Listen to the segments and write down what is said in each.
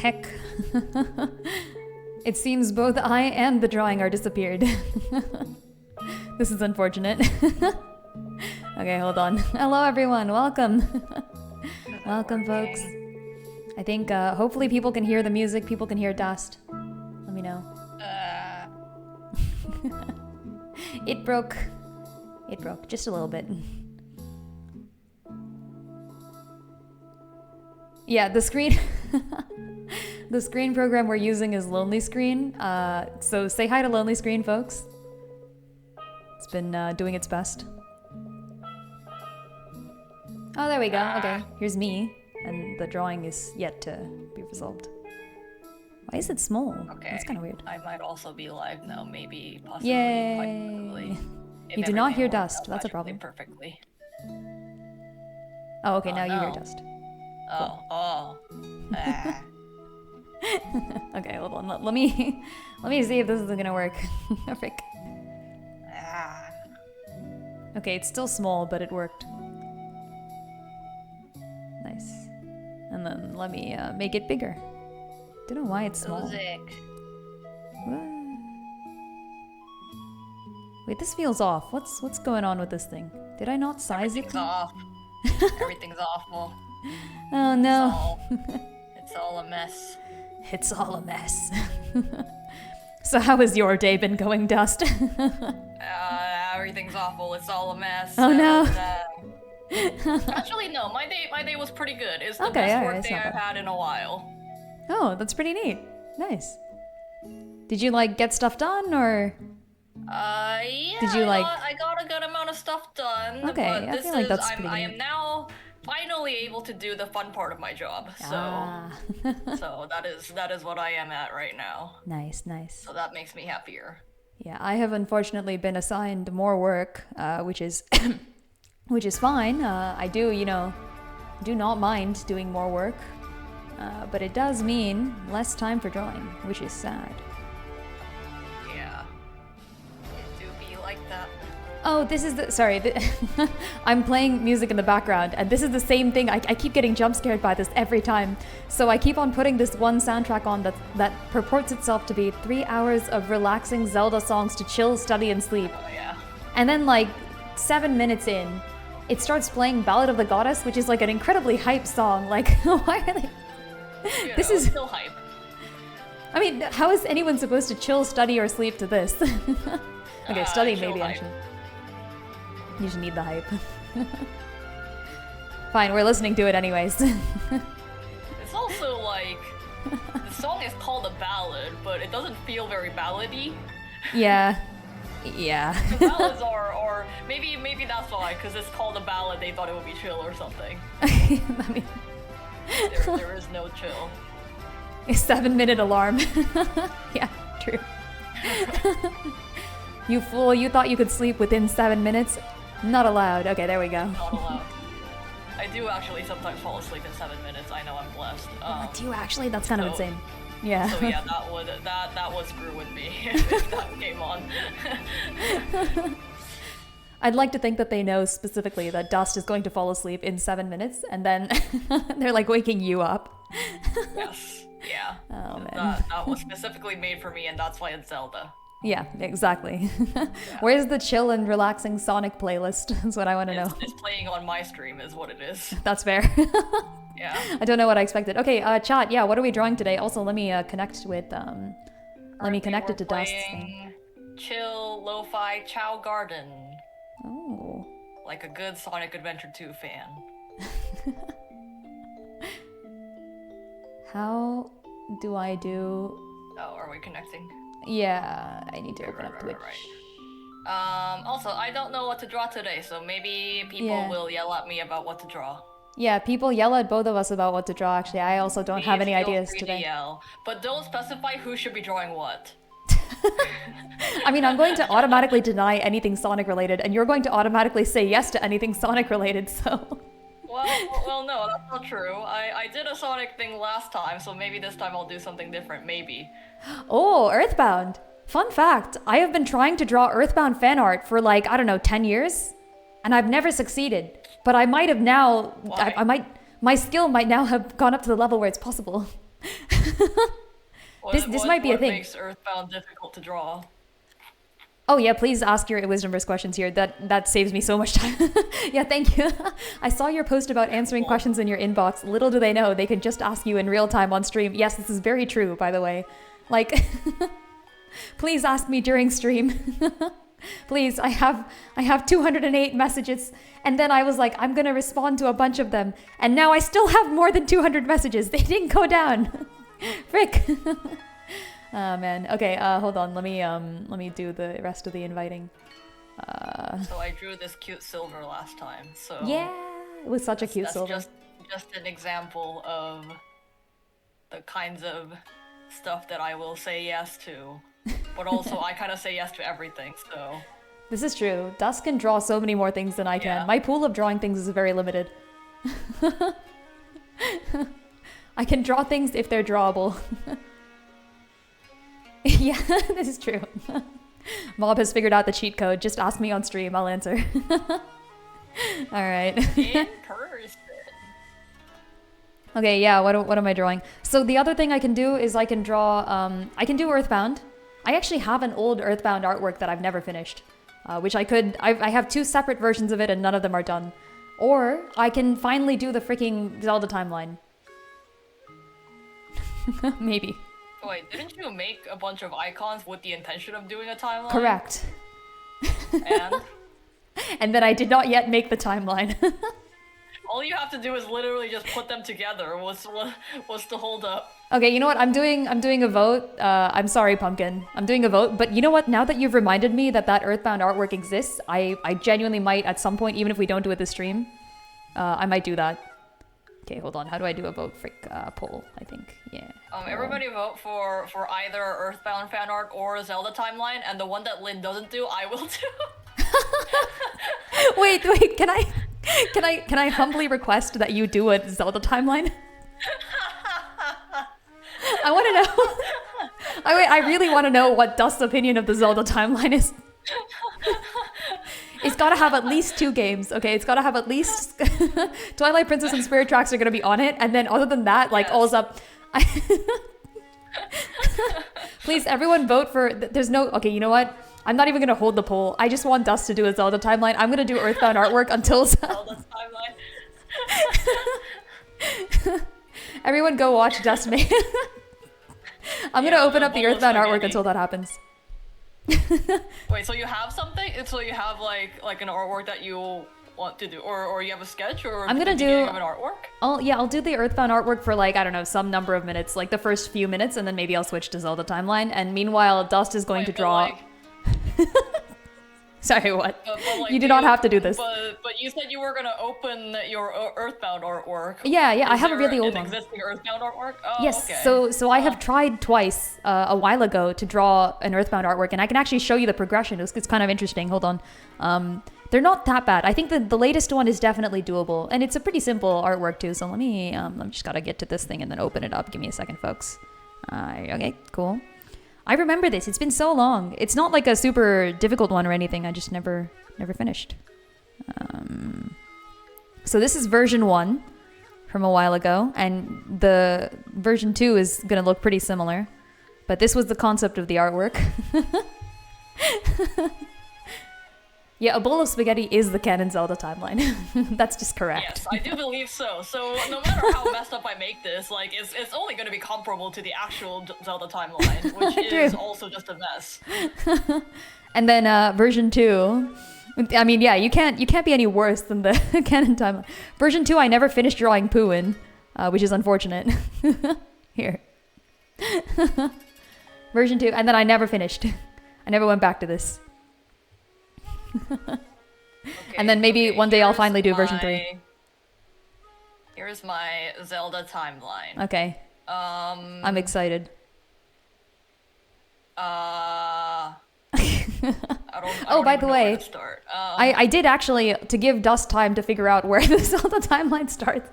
Heck. It seems both I and the drawing are disappeared. This is unfortunate. Okay, hold on. Hello everyone, welcome. Welcome folks. I think hopefully people can hear the music, people can hear Dust. Let me know. It broke. It broke just a little bit. Yeah, the screen the screen program we're using is Lonely Screen. So say hi to Lonely Screen, folks. It's been doing its best. Oh, there we go. Okay, here's me. And the drawing is yet to be resolved. Why is it small? Okay. That's kind of weird. I might also be live now, maybe, possibly, Yay! quite possibly. You do not hear Dust. That's a problem. Perfectly. Oh, okay, now no. you hear Dust. Oh. Ah. Okay, hold on. Let me see if this is gonna work. Frick. Ah. Okay, it's still small, but it worked. Nice. And then let me make it bigger. Don't know why it's small. Wait, this feels off. What's going on with this thing? Did I not size Everything's it? off. Everything's awful. Oh no. It's all a mess. It's all a mess. So how has your day been going, Dust? Everything's awful. It's all a mess. Oh no. Actually, no. My day was pretty good. It's the Okay, best alright, work day it's not I've bad. had in a while. Oh, that's pretty neat. Nice. Did you like get stuff done or? Yeah. Did you I got a good amount of stuff done. Okay, but I this feel like is, that's pretty I neat. am now finally able to do the fun part of my job. So, Ah. so that is what I am at right now. Nice, nice. So that makes me happier. Yeah, I have unfortunately been assigned more work, which is which is fine. I do, do not mind doing more work, but it does mean less time for drawing, which is sad. Yeah. It do be like that. Oh, this is I'm playing music in the background, and this is the same thing. I keep getting jump scared by this every time. So I keep on putting this one soundtrack on that purports itself to be 3 hours of relaxing Zelda songs to chill, study, and sleep. Oh yeah. And then like 7 minutes in, it starts playing Ballad of the Goddess, which is like an incredibly hype song. Like, why are they... This is still hype. I mean, how is anyone supposed to chill, study, or sleep to this? Okay, study chill maybe hype. actually. You just need the hype. Fine, we're listening to it anyways. It's also like the song is called a ballad, but it doesn't feel very ballady. Yeah. Ballads are, or maybe that's why, because it's called a ballad. They thought it would be chill or something. I mean, There is no chill. a 7-minute alarm. Yeah, true. You fool! You thought you could sleep within 7 minutes? Not allowed. Okay, there we go. Not allowed. I do actually sometimes fall asleep in 7 minutes. I know I'm blessed. Do you actually? That's kind of insane. Yeah. So yeah, that would screw with me if that came on. I'd like to think that they know specifically that Dust is going to fall asleep in 7 minutes, and then they're like waking you up. Yes. Yeah. Oh man. That was specifically made for me, and that's why it's Zelda. Yeah, exactly. Where's the chill and relaxing Sonic playlist? That's what I want to know. It's playing on my stream, is what it is. That's fair. Yeah. I don't know what I expected. Okay, chat. Yeah, what are we drawing today? Also, let me connect with. Let me connect it to Dust's thing. Chill, lo-fi, Chow Garden. Oh. Like a good Sonic Adventure 2 fan. How do I do? Oh, are we connecting? Yeah, I need to open up Twitch. Also, I don't know what to draw today, so maybe people will yell at me about what to draw. Yeah, people yell at both of us about what to draw, actually. I also don't have any Feel ideas free today. To yell, but don't specify who should be drawing what. I mean, I'm going to automatically deny anything Sonic related, and you're going to automatically say yes to anything Sonic related, so... Well, no, that's not true. I did a Sonic thing last time, so maybe this time I'll do something different, maybe. Oh, Earthbound! Fun fact, I have been trying to draw Earthbound fan art for like, I don't know, 10 years? And I've never succeeded. But I might have now... Why? My skill might now have gone up to the level where it's possible. This might be a thing. What makes Earthbound difficult to draw? Oh yeah, please ask your wisdomverse questions here. That saves me so much time. Yeah, thank you. I saw your post about answering questions in your inbox. Little do they know, they can just ask you in real time on stream. Yes, this is very true, by the way. Like, please ask me during stream. Please, I have 208 messages, and then I was like, I'm gonna respond to a bunch of them, and now I still have more than 200 messages. They didn't go down. Frick. Oh man. Okay, hold on. Let me do the rest of the inviting. So I drew this cute silver last time. So yeah, it was such a cute silver. Just an example of the kinds of stuff that I will say yes to, but also I kind of say yes to everything. So this is true. Dust can draw so many more things than I can. My pool of drawing things is very limited. I can draw things if they're drawable. Yeah, this is true. Mob has figured out the cheat code. Just ask me on stream, I'll answer. Alright. In person. Okay, yeah, what am I drawing? So the other thing I can do is I can draw, I can do Earthbound. I actually have an old Earthbound artwork that I've never finished. Which I have 2 separate versions of it and none of them are done. Or I can finally do the freaking Zelda timeline. Maybe. Wait, didn't you make a bunch of icons with the intention of doing a timeline? Correct. And? And then I did not yet make the timeline. All you have to do is literally just put them together. What's the hold up? Okay, you know what? I'm doing a vote. I'm sorry, Pumpkin. I'm doing a vote. But you know what? Now that you've reminded me that Earthbound artwork exists, I genuinely might at some point, even if we don't do it this stream, I might do that. Okay, hold on. How do I do a vote? Frick, poll, I think. Yeah. Everybody vote for either Earthbound fan art or Zelda timeline, and the one that Lynn doesn't do, I will do. Wait, can I humbly request that you do a Zelda timeline? I want to know. I really want to know what Dust's opinion of the Zelda timeline is. It's gotta have at least 2 games, okay? It's gotta have at least Twilight Princess and Spirit Tracks are gonna be on it, and then other than that, like, all's up. Please, everyone vote for. There's no. Okay, you know what? I'm not even gonna hold the poll. I just want Dust to do a Zelda timeline. I'm gonna do Earthbound artwork until Zelda timeline. Everyone go watch Dust make. I'm gonna open up the Earthbound artwork until that happens. Wait, so you have something? So you have like an artwork that you want to do, or you have a sketch, or I'm gonna do an artwork? I'll do the Earthbound artwork for like, I don't know, some number of minutes, like the first few minutes, and then maybe I'll switch to Zelda timeline. And meanwhile, Dust is going to draw. Sorry, what? But you do not have to do this. But you said you were gonna open your Earthbound artwork. Yeah, I have a really old one. Existing Earthbound artwork? Oh, yes, okay. so I have tried twice a while ago to draw an Earthbound artwork, and I can actually show you the progression. It's kind of interesting. Hold on. They're not that bad. I think the latest one is definitely doable, and it's a pretty simple artwork too. So let me just gotta get to this thing and then open it up. Give me a second, folks. Okay, cool. I remember this. It's been so long. It's not like a super difficult one or anything. I just never finished. So this is version 1 from a while ago, and the version 2 is gonna look pretty similar. But this was the concept of the artwork. Yeah, a bowl of spaghetti is the canon Zelda timeline. That's just correct. Yes, I do believe so. So no matter how messed up I make this, like it's only going to be comparable to the actual Zelda timeline, which is also just a mess. And then version 2, I mean, yeah, you can't be any worse than the canon timeline. Version 2, I never finished drawing Pooh in, which is unfortunate. Here. Version 2, and then I never finished. I never went back to this. Okay, and then maybe one day I'll finally do version 3. Here's my Zelda timeline. Okay. I'm excited. I by the way, I did actually, to give Dust time to figure out where the Zelda timeline starts.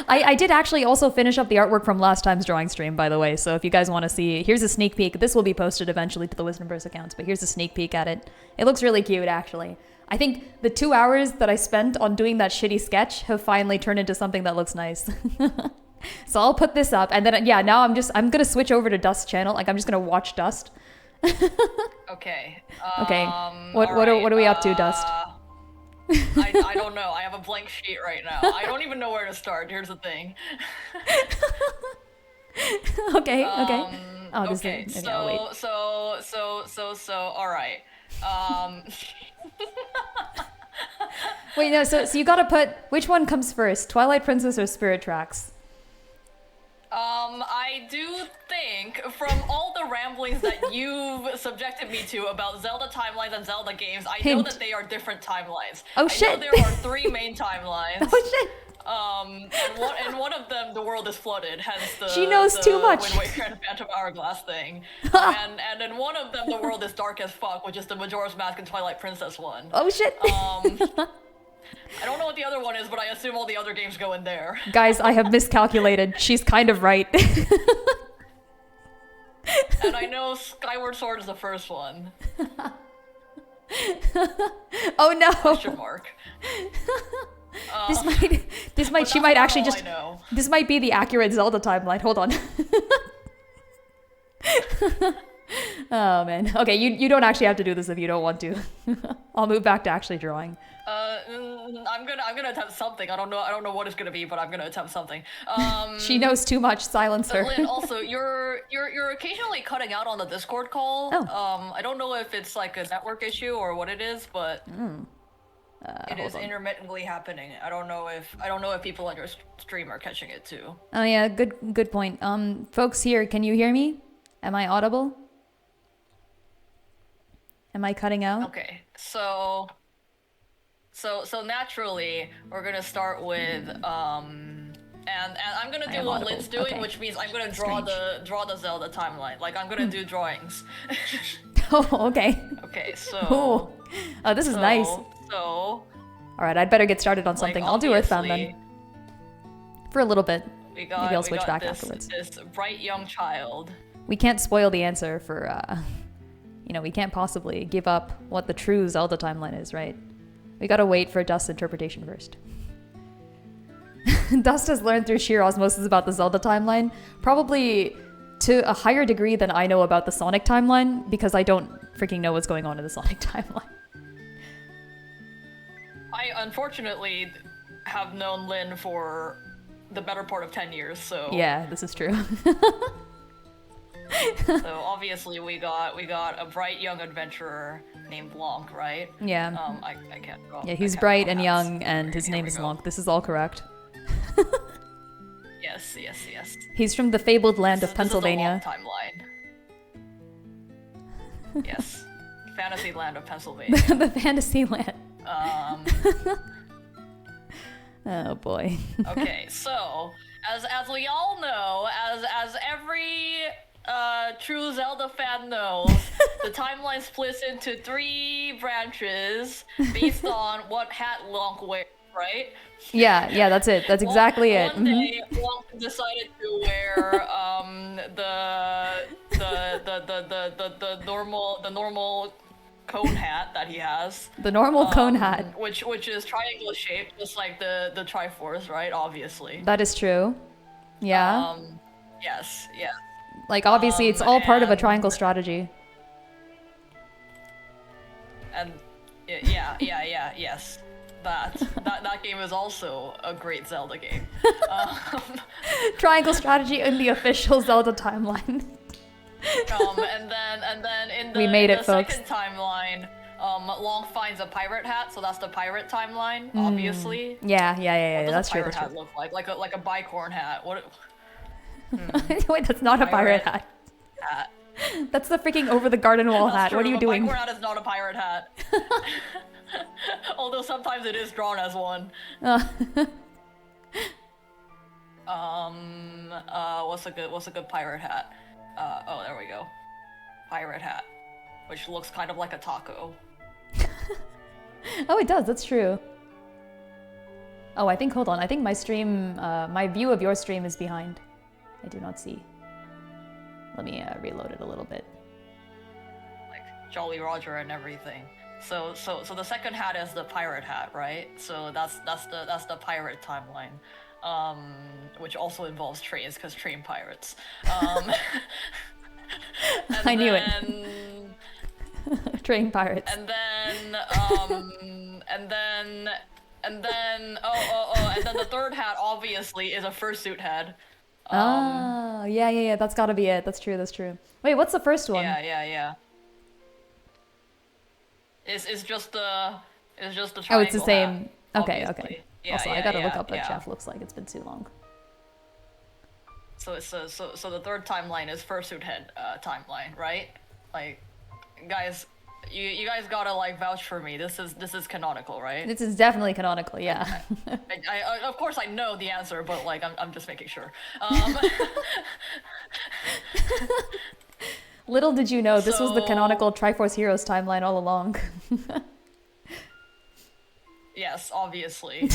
I did actually also finish up the artwork from last time's drawing stream, by the way. So if you guys want to see, here's a sneak peek. This will be posted eventually to the Wisdomverse accounts, but here's a sneak peek at it. It looks really cute, actually. I think the 2 hours that I spent on doing that shitty sketch have finally turned into something that looks nice. So I'll put this up, and then yeah, now I'm gonna switch over to Dust's channel. Like I'm just gonna watch Dust. Okay. Okay. What alright, are we up to, Dust? I don't know. I have a blank sheet right now. I don't even know where to start. Here's the thing. Okay. Oh, this Okay. is, okay, I'll wait. So. All right. Wait, no. So you gotta put which one comes first, Twilight Princess or Spirit Tracks? I do think from all the ramblings that you've subjected me to about Zelda timelines and Zelda games, I know Hint. that they are different timelines. Oh, I shit. know there are 3 main timelines. Oh shit! And one of them, the world is flooded, hence the She knows too much. Wind Waker and Phantom Hourglass thing. And in one of them, the world is dark as fuck, which is the Majora's Mask and Twilight Princess one. Oh shit! I don't know what the other one is, but I assume all the other games go in there. Guys, I have miscalculated. She's kind of right. And I know Skyward Sword is the first one. Oh no! Question mark. This might, she that's might about actually all just. I know. This might be the accurate Zelda timeline. Hold on. Oh man. Okay, you don't actually have to do this if you don't want to. I'll move back to actually drawing. I'm gonna attempt something. I don't know what it's gonna be, but I'm gonna attempt something. She knows too much. Silence her. Lynn, also, you're occasionally cutting out on the Discord call. Oh. I don't know if it's like a network issue or what it is, but it is hold on. intermittently happening. I don't know if people on your stream are catching it too. Oh yeah, good point. Folks here, can you hear me? Am I audible? Am I cutting out? Okay, so naturally we're gonna start with and I'm gonna do am what audible. Lynn's doing, Okay. which means I'm gonna draw the Zelda timeline. Like I'm gonna do drawings. Oh, okay. Okay, so Cool. Oh, this is nice. So All right, I'd better get started on something. like, I'll do Earthbound obviously, then. For a little bit. Maybe I'll switch back this, afterwards. This bright young child. We can't spoil the answer for, we can't possibly give up what the true Zelda timeline is, right? We gotta wait for Dust's interpretation first. Dust has learned through sheer osmosis about the Zelda timeline, probably to a higher degree than I know about the Sonic timeline, because I don't freaking know what's going on in the Sonic timeline. I unfortunately have known Lynn for the better part of 10 years, so Yeah, this is true. so obviously we got a bright young adventurer named Blanc, right? Yeah. I can't draw. Yeah, I he's can't bright draw and hats. young, and his Here name we is go. Lonk. This is all correct. Yes. He's from the fabled land This of is the Pennsylvania. Lonk timeline. Yes. Fantasy land of Pennsylvania. The fantasy land. Um, Oh boy. okay, so as we all know, as every true Zelda fan knows, the timeline splits into 3 branches based on what hat Lonk wears, right? Yeah, that's it. That's exactly it. One day, Lonk decided to wear the normal cone hat that he has. The normal cone hat. Which is triangle shaped, just like the Triforce, right? Obviously. That is true. Yeah. Yes. Like, obviously, it's all part of a and- triangle strategy. And yes. That game is also a great Zelda game. Triangle strategy in the official Zelda timeline. And then in the, We made in it, the folks. second timeline, Long finds a pirate hat, so that's the pirate timeline, obviously. Yeah, What that's does a true. pirate That's hat true. look like? Like a bicorn hat. What? Wait, that's not a pirate hat. Hat. That's the freaking over the garden wall That's hat. true, What are you a doing? bicorn hat is not a pirate hat. Although sometimes it is drawn as one. What's a good pirate hat? Oh, there we go. Pirate hat, which looks kind of like a taco. Oh, it does. That's true. Oh, hold on. I think my stream, my view of your stream is behind. I do not see. Let me reload it a little bit. Like Jolly Roger and everything. So the second hat is the pirate hat, right? So that's the pirate timeline. which also involves trains because train pirates. And I knew it. then, Train pirates. And then, and then, and then the third hat obviously is a fursuit head. Oh, yeah. That's gotta be it. That's true. Wait, what's the first one? Yeah. It's just the triangle Oh, it's the same. hat, Okay. obviously. Yeah, Also, I yeah, gotta look yeah, up what yeah. Jeff looks like. It's been too long. So the third timeline is fursuit head timeline, right? Like, guys, you guys gotta like vouch for me. This is canonical, right? This is definitely canonical, yeah. I of course I know the answer, but like I'm just making sure. Little did you know, this was the So- canonical Triforce Heroes timeline all along. Yes, obviously.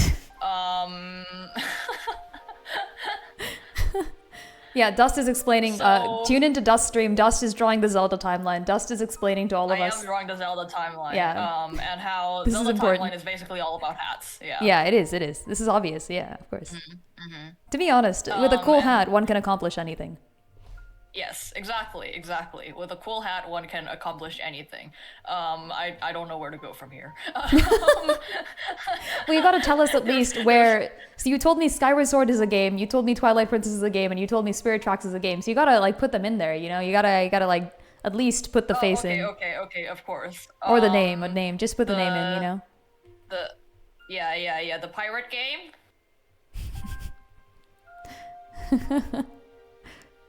Yeah, Dust is explaining. So- Tune into Dust stream. Dust is drawing the Zelda timeline. Dust is explaining to all of I us. am drawing the Zelda timeline. Yeah. And how This is Zelda important. timeline is basically all about hats. Yeah. Yeah, it is. This is obvious. Yeah, of course. To be honest, with a cool and- hat, one can accomplish anything. Yes, exactly. With a cool hat, one can accomplish anything. I don't know where to go from here. Well, you gotta tell us at least where. So you told me Skyward Sword is a game. You told me Twilight Princess is a game, and you told me Spirit Tracks is a game. So you gotta like put them in there. You know, you gotta like at least put the face in, Okay, of course. or the name, a name. Just put the name in. You know. Yeah. The pirate game.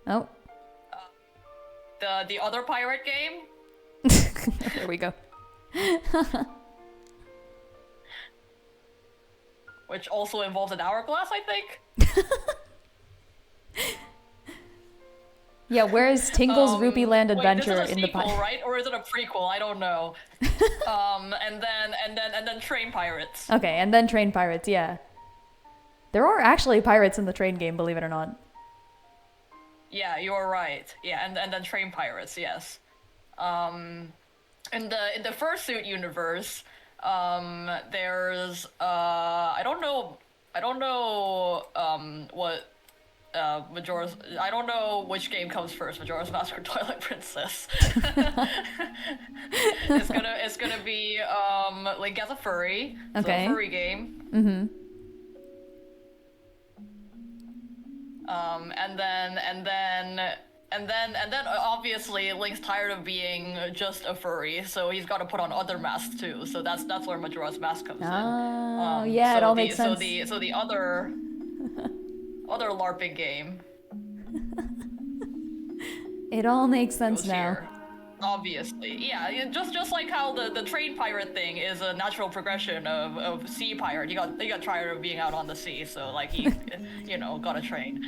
Oh, The other pirate game. there we go. Which also involves an hourglass, I think. Yeah, where is Tingle's Rupee Land Wait, Adventure this is a in the sequel, right? Or is it a prequel? I don't know. And then Train Pirates. Okay, and then Train Pirates. Yeah, there are actually pirates in the train game, believe it or not. Yeah, you're right. Yeah, and then Train Pirates, yes. In the fursuit universe, there's I don't know what Majora's, I don't know which game comes first, Majora's Mask or Twilight Princess. It's gonna be Link as a furry. Okay. So a furry game. Mm-hmm. And then obviously Link's tired of being just a furry, so he's got to put on other masks too. So that's where Majora's Mask comes in. Oh, yeah, it all makes sense. So the other LARPing game It all makes sense goes now. here. Obviously, yeah. Just like how the train pirate thing is a natural progression of sea pirate. He got tired of being out on the sea, so like he, got a train.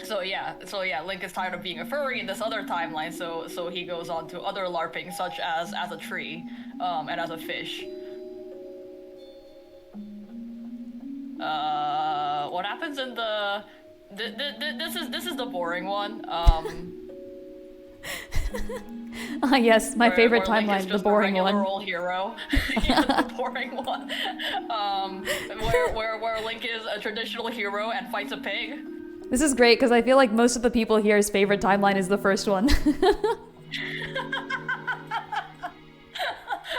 So yeah, Link is tired of being a furry in this other timeline, so he goes on to other LARPing, such as a tree, and as a fish. What happens in the? This is the boring one. Yes, my favorite where Link is timeline, the just boring a regular one. old hero. Yeah, the boring one. Where Link is a traditional hero and fights a pig. This is great because I feel like most of the people here's favorite timeline is the first one.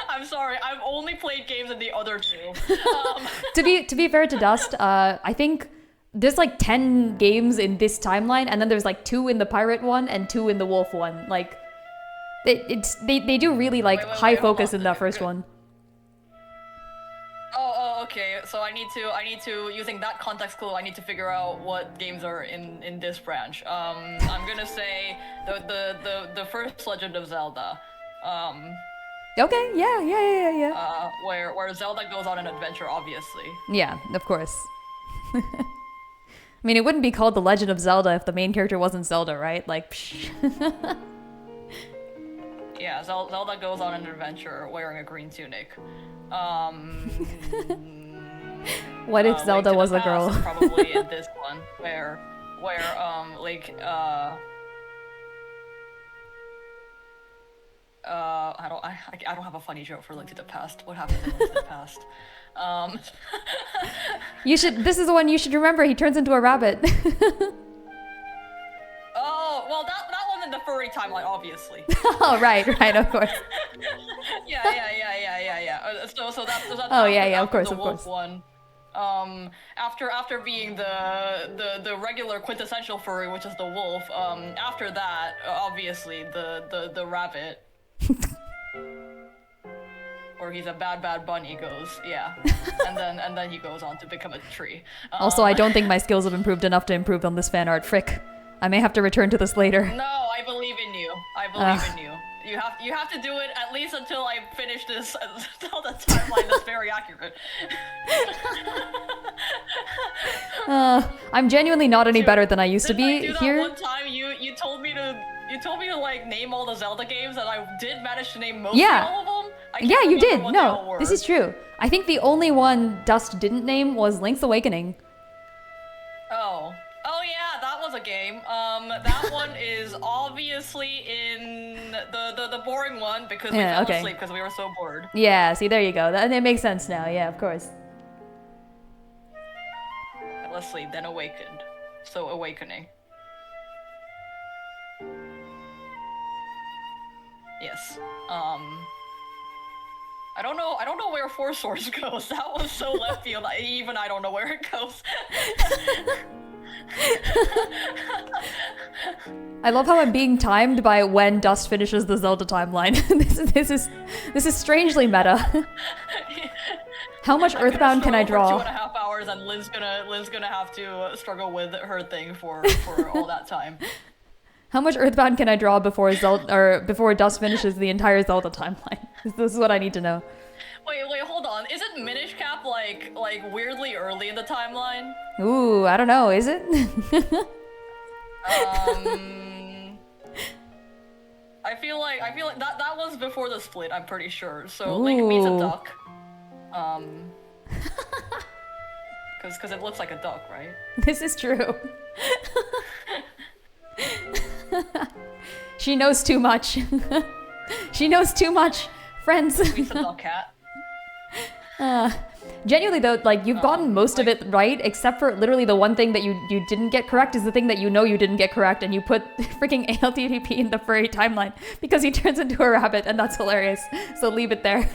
I'm sorry, I've only played games in the other two. To be fair to Dust, I think there's like 10 games in this timeline, and then there's like 2 in the pirate one and 2 in the wolf one. Like, they do really like Wait, high hold focus on. in that first one. Okay. So I need to using that context clue. I need to figure out what games are in this branch. I'm gonna say the first Legend of Zelda. Okay, yeah. Where Zelda goes on an adventure, obviously. Yeah, of course. I mean, it wouldn't be called The Legend of Zelda if the main character wasn't Zelda, right? Like, psh. Yeah, Zelda goes on an adventure wearing a green tunic. What if Link Zelda to the was a Past girl? is probably in this one, where Link I don't have a funny joke for Link to the Past. What happens in Link to the Past? You should. This is the one you should remember. He turns into a rabbit. Oh, well, that one in the furry timeline, obviously. Oh, right, of course. Yeah. So that's Oh, yeah, after of course, the of wolf course. one. After being the regular quintessential furry, which is the wolf. After that, obviously the rabbit. Or he's a bad bunny goes, yeah. and then he goes on to become a tree. Also, I don't think my skills have improved enough to improve on this fan art. Frick. I may have to return to this later. No, I believe in you. I believe in you. You have to do it at least until I finish this until the timeline that's very accurate. I'm genuinely not any better than I used to be Didn't I do here. That one time you told me to like name all the Zelda games, and I did manage to name most Yeah. all of them. I can't Yeah, you remember did. what they all No, were. this is true. I think the only one Dust didn't name was Link's Awakening. Oh yeah, that was a game. That one is obviously in the boring one because we fell asleep because we were so bored. Yeah, see, there you go. It makes sense now. Yeah, of course. Fell asleep, then awakened. So awakening. Yes. I don't know where Four Swords goes. That was so left field. Even I don't know where it goes. I love how I'm being timed by when Dust finishes the Zelda timeline. this is strangely meta. How much Earthbound can I draw? 2.5 hours, and Lynn's gonna have to struggle with her thing for all that time. How much Earthbound can I draw before before Dust finishes the entire Zelda timeline? This is what I need to know. Wait, hold on. Isn't Minish Cap like weirdly early in the timeline? Ooh, I don't know. Is it? I feel like that was before the split. I'm pretty sure. So Link meets a duck. Because it looks like a duck, right? This is true. She knows too much. She knows too much. Friends. Meets a duck cat. Genuinely though, like you've gotten most of it right, except for literally the one thing that you didn't get correct is the thing that you know you didn't get correct, and you put freaking ALTTP in the furry timeline because he turns into a rabbit, and that's hilarious. So leave it there.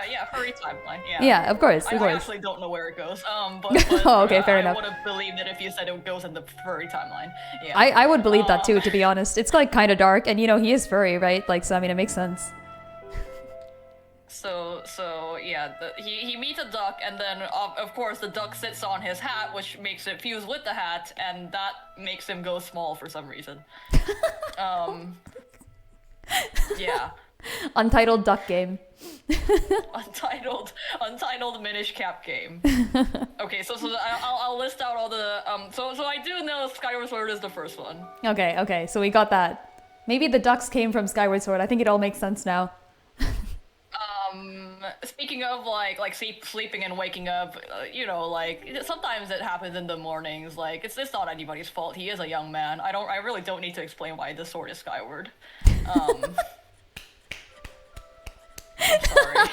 Yeah, furry timeline. Yeah. Yeah, of course. I actually don't know where it goes. But Oh, okay, fair enough. I would have believed it if you said it goes in the furry timeline. Yeah. I would believe that too, to be honest. It's like kind of dark, and you know he is furry, right? Like, so I mean, it makes sense. So yeah, he meets a duck, and then of course the duck sits on his hat, which makes it fuse with the hat, and that makes him go small for some reason. Yeah. Untitled duck game. Untitled Minish Cap game. Okay, so I'll list out all the so I do know Skyward Sword is the first one. Okay, so we got that. Maybe the ducks came from Skyward Sword. I think it all makes sense now. Speaking of like sleeping and waking up, you know, like sometimes it happens in the mornings. Like it's not anybody's fault. He is a young man. I really don't need to explain why the sword is skyward. I'm sorry.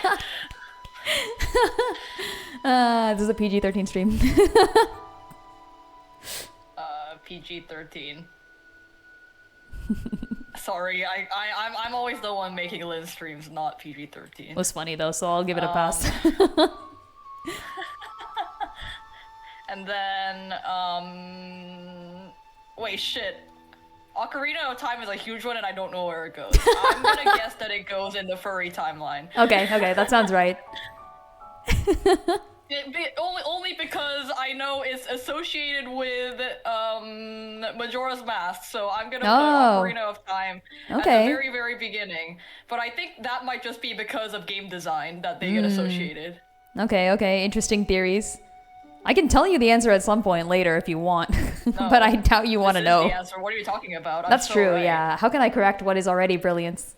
This is a PG-13 stream. PG-13. Sorry, I'm always the one making Lynn streams, not PG-13. It was funny though, so I'll give it a pass. And then, wait, shit. Ocarina of Time is a huge one, and I don't know where it goes. I'm gonna guess that it goes in the furry timeline. Okay, that sounds right. Only because I know it's associated with Majora's Mask, so I'm gonna put Ocarina of Time at the very, very beginning. But I think that might just be because of game design that they get associated. Okay, interesting theories. I can tell you the answer at some point later if you want, but I doubt you want to know. The answer. What are you talking about? That's true, yeah. How can I correct what is already brilliance?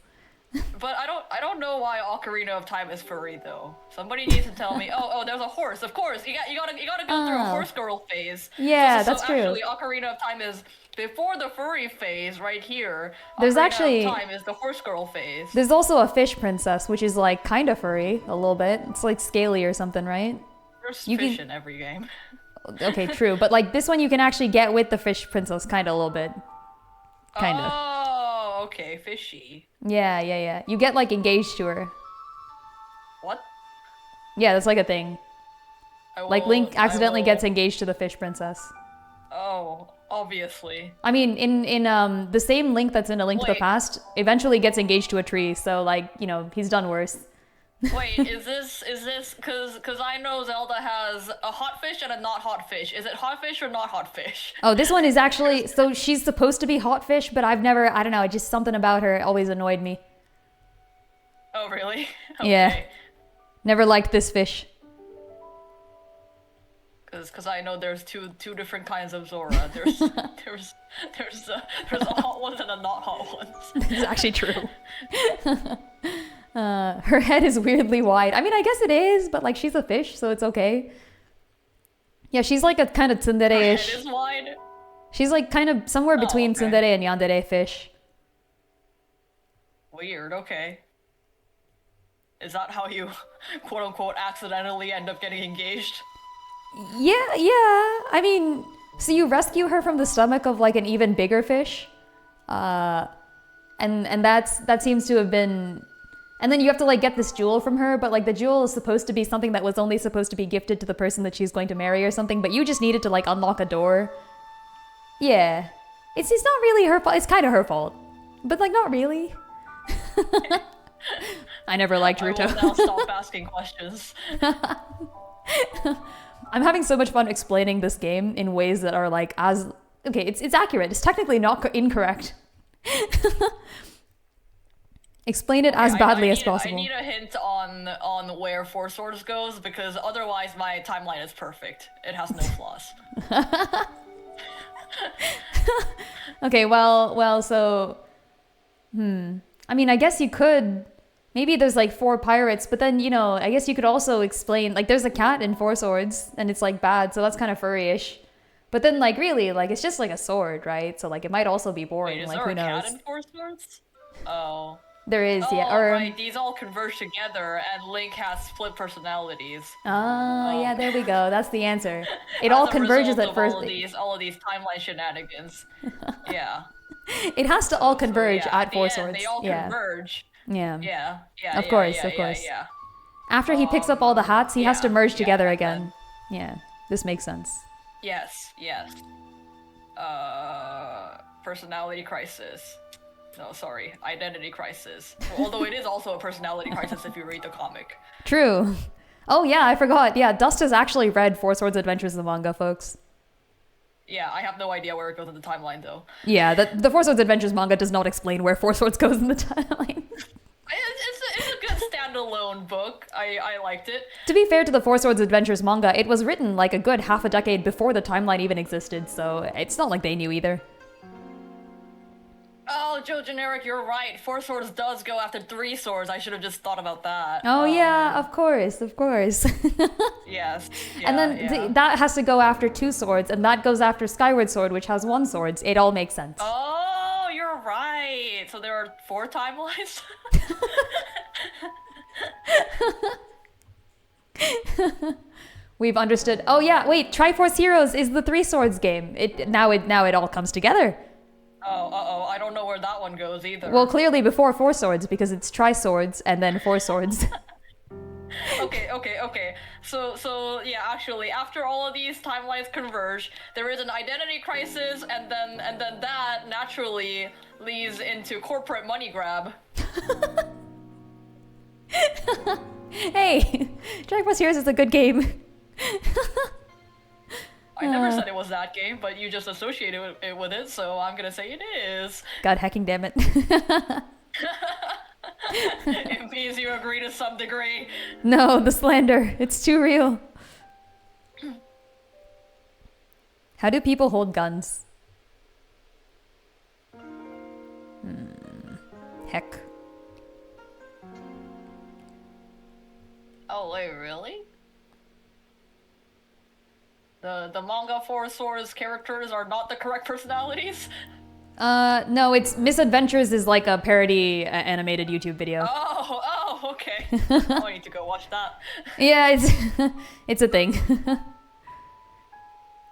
But I don't know why Ocarina of Time is furry though. Somebody needs to tell me. Oh, there's a horse. Of course, you gotta go through a horse girl phase. Yeah, so that's true. Actually, Ocarina of Time is before the furry phase right here. There's Ocarina of Time is the horse girl phase. There's also a fish princess, which is like kind of furry a little bit. It's like scaly or something, right? There's You fish can- in every game. Okay, true. But like this one you can actually get with the fish princess kind of a little bit. Kind of. Oh, okay, fishy. Yeah. You get like engaged to her. What? Yeah, that's like a thing. Like Link accidentally I will- gets engaged to the fish princess. Oh, obviously. I mean, in the same Link that's in A Link to the Wait. Past eventually gets engaged to a tree. So like, you know, he's done worse. Wait, is this cause I know Zelda has a hot fish and a not hot fish. Is it hot fish or not hot fish? Oh, this one is actually, so she's supposed to be hot fish, but I don't know, just something about her always annoyed me. Oh, really? Yeah. Never liked this fish. Cause I know there's two different kinds of Zora. There's there's a hot ones and a not hot ones. This is actually true. Her head is weirdly wide. I mean, I guess it is, but like she's a fish, so it's okay. Yeah, she's like a kind of Her head tsundere-ish. is wide. She's like kind of somewhere between okay. tsundere and yandere fish. Weird. Okay. Is that how you, quote unquote, accidentally end up getting engaged? Yeah. I mean, so you rescue her from the stomach of like an even bigger fish, and that seems to have been. And then you have to like get this jewel from her, but like the jewel is supposed to be something that was only supposed to be gifted to the person that she's going to marry or something, but you just needed to like unlock a door. Yeah. It's not really her fault. It's kind of her fault. But like not really. I never liked I Ruto. will now stop asking questions. I'm having so much fun explaining this game in ways that are like as okay, it's accurate. It's technically not incorrect. Explain it as badly as possible. I need a hint on where Four Swords goes because otherwise my timeline is perfect. It has no flaws. Okay, well, so I mean, I guess you could maybe there's like 4 pirates, but then, you know, I guess you could also explain like there's a cat in Four Swords and it's like bad, so that's kind of furry-ish. But then like really, like it's just like a sword, right? So like it might also be boring. Wait, is like there who a knows? cat in Four Swords? Oh. There is, Oh, yeah. Or right, these all converge together and Link has split personalities. oh, yeah, there we go. That's the answer. It As all a converges result at of first. All of these timeline shenanigans. Yeah. It has to all converge yeah, at the Four end, Swords. They all yeah. converge. Yeah. Yeah. Of yeah, course, yeah, of course. Yeah. After he picks up all the hats, he has to merge together and again. Yeah, this makes sense. Yes. Personality crisis. No, sorry, identity crisis. Although it is also a personality crisis if you read the comic. True. Oh yeah, I forgot. Yeah, Dust has actually read Four Swords Adventures, the manga, folks. Yeah, I have no idea where it goes in the timeline though. Yeah, the Four Swords Adventures manga does not explain where Four Swords goes in the timeline. It's a good standalone book. I liked it. To be fair to the Four Swords Adventures manga, it was written like a good half a decade before the timeline even existed, so it's not like they knew either. Oh, Joe Generic, you're right. Four Swords does go after 3 swords. I should have just thought about that. Oh yeah, of course. Yes. And then that has to go after 2 swords, and that goes after Skyward Sword, which has 1 sword. It all makes sense. Oh, you're right. So there are 4 timelines? We've understood. Oh yeah, wait, Triforce Heroes is the 3 swords game. Now it all comes together. Oh, I don't know where that one goes either. Well, clearly before 4 swords, because it's Tri-Swords and then 4 swords. Okay. So yeah, actually, after all of these timelines converge, there is an identity crisis, and then that naturally leads into corporate money grab. Hey, Triforce Heroes is a good game. I never said it was that game, but you just associated it with it, so I'm gonna say it is. God hecking damn it. It means you agree to some degree. No, the slander. It's too real. How do people hold guns? Heck. Oh wait, really? The manga Four Swords characters are not the correct personalities? No, it's Misadventures is like a parody animated YouTube video. Oh, Oh, okay. I need to go watch that. Yeah, it's a thing.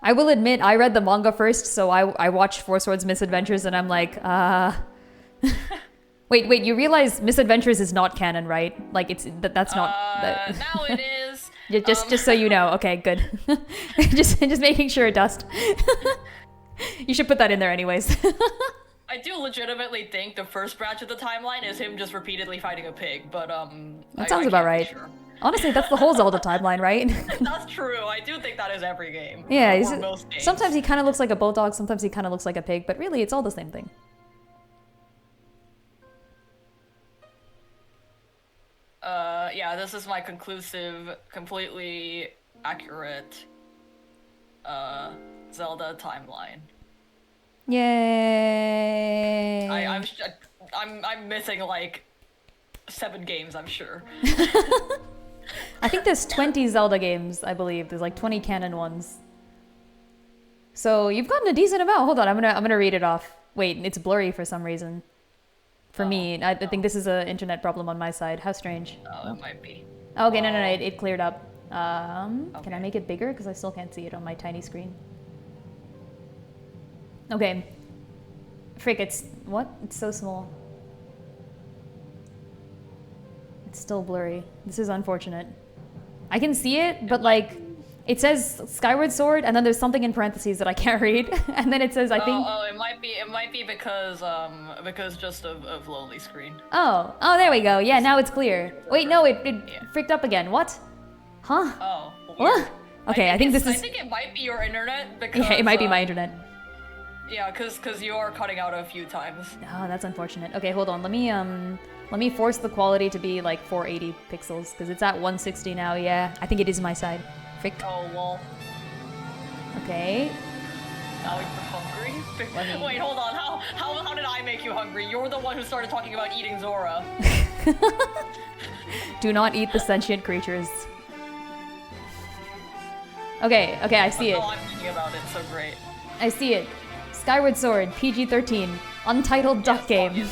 I will admit, I read the manga first, so I watched Four Swords Misadventures, and I'm like, wait, you realize Misadventures is not canon, right? Like, that's not... Now it is. Just so you know. Okay, good. just making sure, Dust. You should put that in there anyways. I do legitimately think the first branch of the timeline is him just repeatedly fighting a pig, but That sounds about right. Sure. Honestly, that's the whole Zelda timeline, right? That's true. I do think that is every game. Yeah, or most games. Sometimes he kind of looks like a bulldog, sometimes he kind of looks like a pig, but really it's all the same thing. Yeah, this is my conclusive, completely accurate Zelda timeline. Yay! I'm missing like 7 games, I'm sure. I think there's 20 Zelda games, I believe. There's like 20 canon ones. So you've gotten a decent amount. Hold on, I'm gonna read it off. Wait, it's blurry for some reason. For me, I think this is an internet problem on my side. How strange. Oh, it might be. Okay, no, it cleared up. Can I make it bigger? Because I still can't see it on my tiny screen. Okay. Frick, it's... What? It's so small. It's still blurry. This is unfortunate. I can see it, but like... It says Skyward Sword, and then there's something in parentheses that I can't read, and then it says, I think... Oh, it might be because just of lonely screen. Oh, there we go. Yeah, now it's clear. Wait, no, it freaked up again. What? Huh? Oh. What? Okay, I think this is... I think it might be your internet, because... Yeah, it might be my internet. Yeah, because you are cutting out a few times. Oh, that's unfortunate. Okay, hold on. Let me force the quality to be like 480 pixels, because it's at 160 now. Yeah, I think it is my side. Frick. Oh, lol. Okay. Now you're hungry? Wait, hold on. How did I make you hungry? You're the one who started talking about eating Zora. Do not eat the sentient creatures. Okay, I see it. Oh, I'm thinking about it, so great. I see it. Skyward Sword, PG-13, untitled duck game.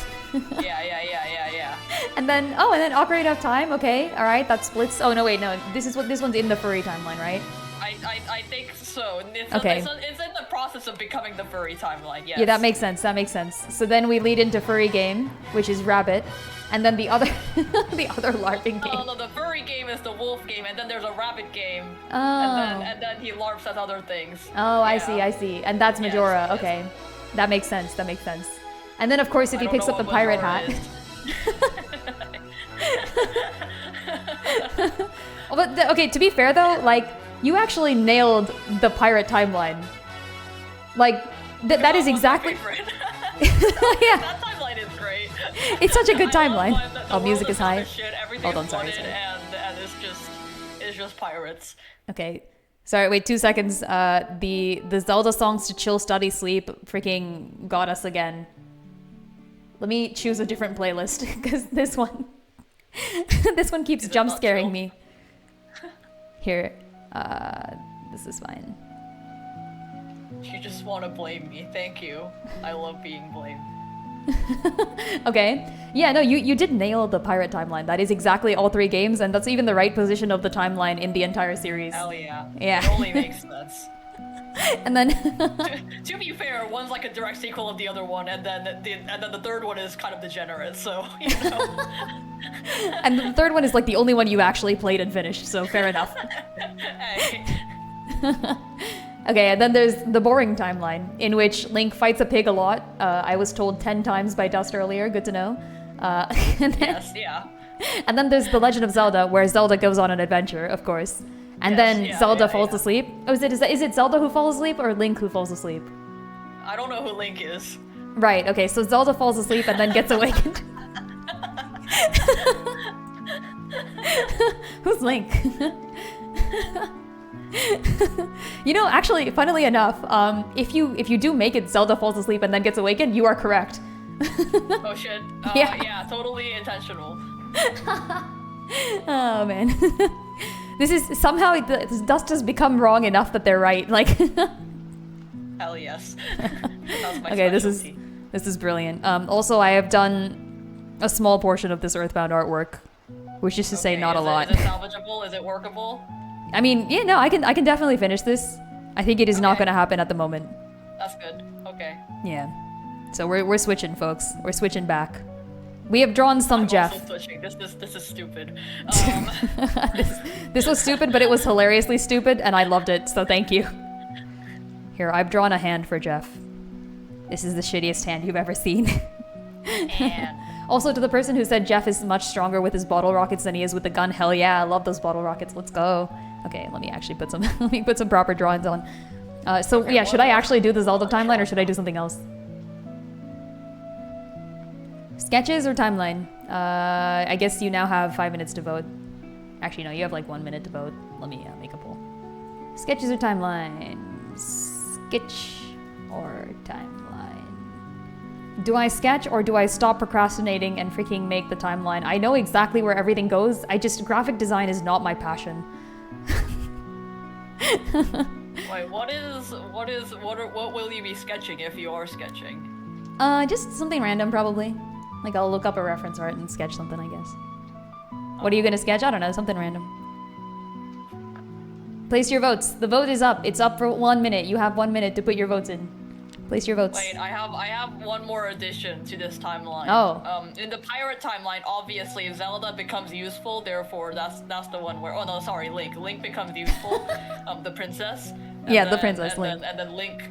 Yeah. And then Ocarina of Time. Okay, all right, that splits. Oh no, wait, no. This one's in the furry timeline, right? I think so. It's okay. It's in the process of becoming the furry timeline. Yes. Yeah, that makes sense. So then we lead into furry game, which is rabbit, and then the other the other LARPing game. No, the furry game is the wolf game, and then there's a rabbit game. Oh. And then he LARPs at other things. Oh, yeah. I see. And that's Majora. Yes. Okay, that makes sense. And then of course, if he picks up the pirate hat. But okay, to be fair though, like you actually nailed the pirate timeline. Like that is exactly. Yeah. That timeline is great. It's such a good timeline. The music is high. Hold on, sorry. And it's just pirates. Okay. Sorry, wait 2 seconds. The Zelda songs to chill, study, sleep freaking got us again. Let me choose a different playlist because this one keeps jump scaring me. Here, this is fine. You just want to blame me. Thank you. I love being blamed. Okay. Yeah, no, you did nail the pirate timeline. That is exactly all 3 games, and that's even the right position of the timeline in the entire series. Hell yeah. Yeah. It only makes sense. And then to be fair, one's like a direct sequel of the other one, and then the third one is kind of degenerate, so you know. And the third one is like the only one you actually played and finished, so fair enough. Hey. Okay, and then there's the boring timeline, in which Link fights a pig a lot. I was told 10 times by Dust earlier, good to know. And then, yes, yeah. And then there's The Legend of Zelda, where Zelda goes on an adventure, of course. And then Zelda falls asleep. Oh, is it Zelda who falls asleep or Link who falls asleep? I don't know who Link is. Right, okay, so Zelda falls asleep and then gets awakened. Who's Link? You know, actually, funnily enough, if you do make it Zelda falls asleep and then gets awakened, you are correct. Oh shit. Yeah, totally intentional. Oh man. This is somehow Dust has become wrong enough that they're right. Like hell yes. That's my okay, specialty. this is brilliant. Also, I have done a small portion of this Earthbound artwork. which is to say not a Is lot. it salvageable? Is it workable? I mean, yeah, no, I can definitely finish this. I think it is not Okay. gonna happen at the moment. That's good. Okay. Yeah. So we're switching, folks. We're switching back. We have drawn some I'm Jeff. also switching. This is stupid. This was stupid, but it was hilariously stupid, and I loved it, so thank you. Here, I've drawn a hand for Jeff. This is the shittiest hand you've ever seen. And Also, to the person who said Jeff is much stronger with his bottle rockets than he is with the gun, hell yeah, I love those bottle rockets. Let's go. Okay, let me actually put some let me put some proper drawings on. So Okay, yeah, should I what- actually do the Zelda timeline or should I do something else? Sketches or timeline? I guess you now have 5 minutes to vote. Actually, no, you have like 1 minute to vote. Let me make a poll. Sketches or timeline? Sketch or timeline? Do I sketch or do I stop procrastinating and freaking make the timeline? I know exactly where everything goes. Graphic design is not my passion. wait, what will you be sketching if you are sketching? Just something random probably. Like I'll look up a reference art and sketch something, I guess. What are you gonna sketch? I don't know, something random. Place your votes. The vote is up. It's up for 1 minute. You have 1 minute to put your votes in. Place your votes. Wait, I have one more addition to this timeline. Oh. In the pirate timeline, obviously Zelda becomes useful, therefore that's the one where Link. Link becomes useful. The princess. Yeah, the princess, Link. And then Link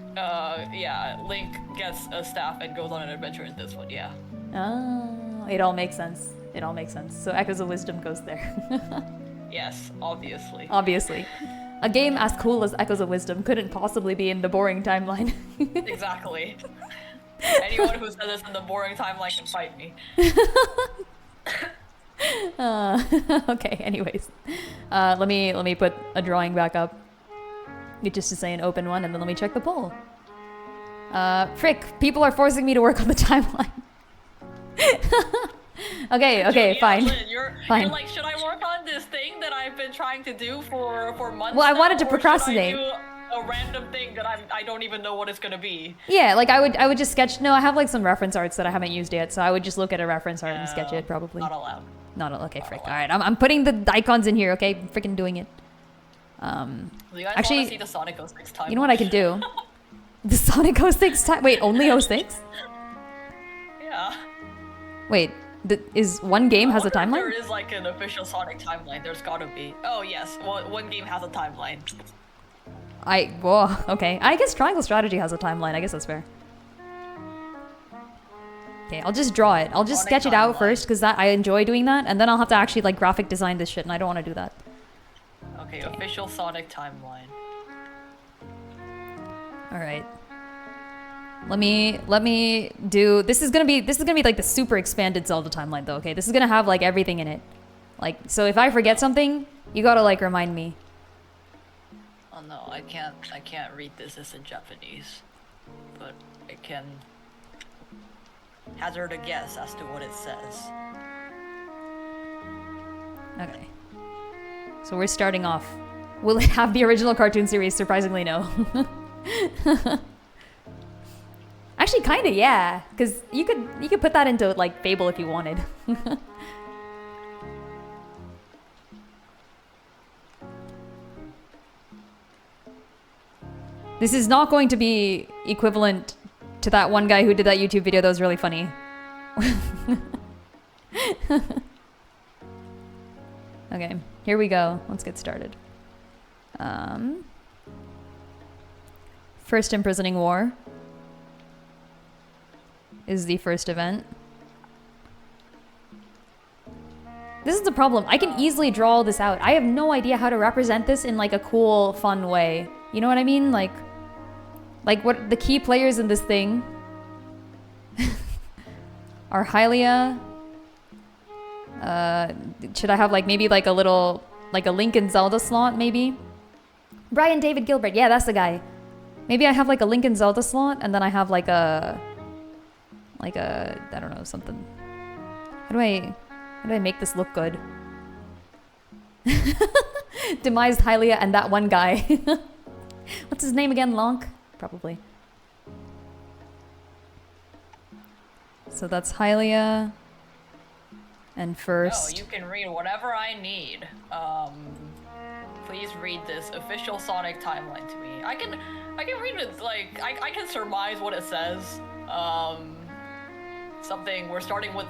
Link gets a staff and goes on an adventure in this one, yeah. Oh, it all makes sense. It all makes sense. So Echoes of Wisdom goes there. Yes, obviously. Obviously. A game as cool as Echoes of Wisdom couldn't possibly be in the boring timeline. Exactly. Anyone who says this in the boring timeline can fight me. Okay, anyways. Let me put a drawing back up. Just to say an open one, and then let me check the poll. Frick, people are forcing me to work on the timeline. Okay, Yeah, fine. Lynn, you're Fine. like, should I work on this thing that I've been trying to do for months? Well, I now, wanted to or procrastinate. Should I do a random thing that I don't even know what it's gonna be? Yeah, like I would just sketch. No, I have like some reference arts that I haven't used yet, so I would just look at a reference art and sketch it probably. Not allowed. Okay, frick. All right, I'm putting the icons in here. Okay, freaking doing it. Do you guys Actually, want to see the Sonic 06 time? You know what I can do? The Sonic 06 time. Wait, only 06? Yeah. Wait, is one game has a I wonder if timeline? There is like an official Sonic timeline. There's gotta be. Oh yes, one game has a timeline. Whoa, okay. I guess Triangle Strategy has a timeline. I guess that's fair. Okay, I'll just draw it. I'll just Sonic sketch it out timeline. first because I enjoy doing that, and then I'll have to actually like graphic design this shit, and I don't want to do that. Okay, official Sonic timeline. All right. Let me do. This is gonna be like the super expanded Zelda timeline, though. Okay, this is gonna have like everything in it. Like, so if I forget something, you gotta like remind me. Oh no, I can't read this as in Japanese, but I can hazard a guess as to what it says. Okay. So we're starting off. Will it have the original cartoon series? Surprisingly, no. Actually, kind of, yeah. Because you could put that into like Fable if you wanted. This is not going to be equivalent to that one guy who did that YouTube video that was really funny. Okay, here we go. Let's get started. First Imprisoning War is the first event. This is the problem. I can easily draw all this out. I have no idea how to represent this in like a cool, fun way. You know what I mean? Like what the key players in this thing are Hylia. Should I have like maybe like a little like a Link and Zelda slot maybe? Brian David Gilbert, yeah, that's the guy. Maybe I have like a Link and Zelda slot, and then I have like a I don't know, something. How do I make this look good? Demised Hylia and that one guy. What's his name again? Lonk? Probably. So that's Hylia. And Oh, first... you can read whatever I need. Please read this official Sonic timeline to me. I can read it, like, I can surmise what it says. Something, we're starting with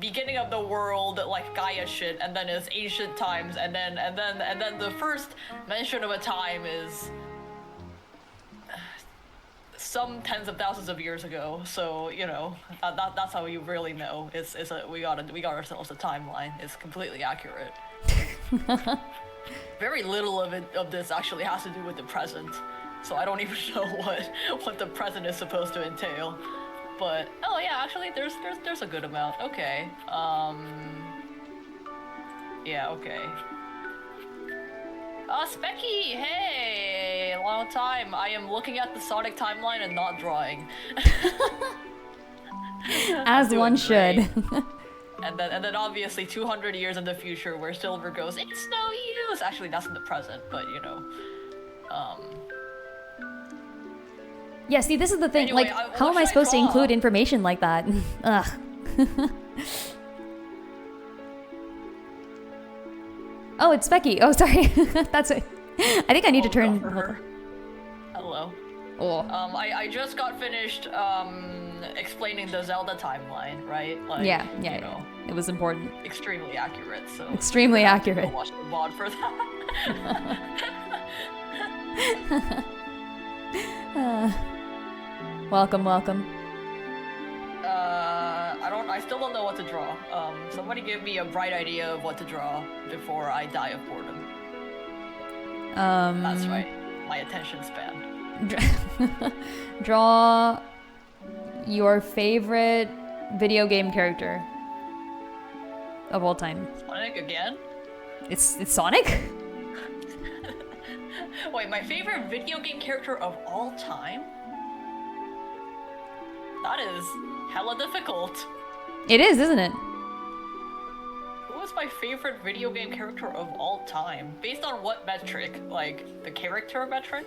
beginning of the world, like Gaia shit, and then it's ancient times, and then the first mention of a time is some tens of thousands of years ago. So you know that's how you really know. We got ourselves a timeline. It's completely accurate. Very little of this actually has to do with the present, so I don't even know what the present is supposed to entail. But oh yeah, actually there's a good amount. Okay. Yeah, okay. Specky, hey, long time. I am looking at the Sonic timeline and not drawing. As one should. And then obviously 200 years in the future where Silver goes, it's no use. Actually, that's in the present, but you know. Yeah, see, this is the thing. Anyway, like, how am I supposed to include information like that? Ugh. Oh, it's Becky. Oh, sorry. That's it. I think I need to turn... Hello. Oh. I just got finished explaining the Zelda timeline, right? Like, yeah. You know, it was important. Extremely accurate, so... Extremely accurate. Watch the VOD for that. Welcome. I still don't know what to draw. Somebody give me a bright idea of what to draw before I die of boredom. That's right. My attention span. Draw your favorite video game character of all time. Sonic again? It's Sonic? Wait, my favorite video game character of all time? That is hella difficult. It is, isn't it? Who is my favorite video game character of all time? Based on what metric? Like, the character metric?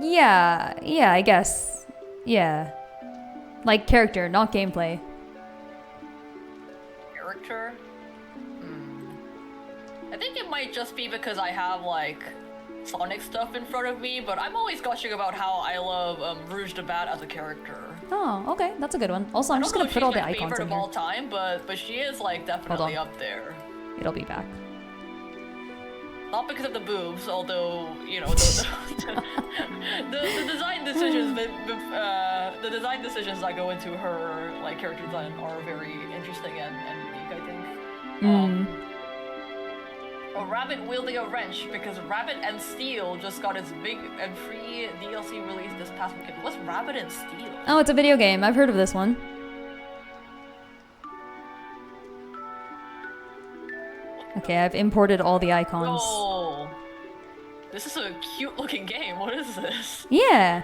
Yeah, I guess. Yeah. Like character, not gameplay. Character? I think it might just be because I have, like, Sonic stuff in front of me, but I'm always gushing about how I love Rouge the Bat as a character. Oh, okay, that's a good one. Also, I'm just gonna put all the icons in here. I don't know if she's my favorite of all time, but she is, like, definitely up there. It'll be back. Not because of the boobs, although, you know, the design decisions that go into her, like, character design are very interesting and unique, I think. A rabbit wielding a wrench, because Rabbit and Steel just got its big and free DLC release this past weekend. What's Rabbit and Steel? Oh, it's a video game. I've heard of this one. Okay, I've imported all the icons. Oh, this is a cute looking game. What is this? Yeah,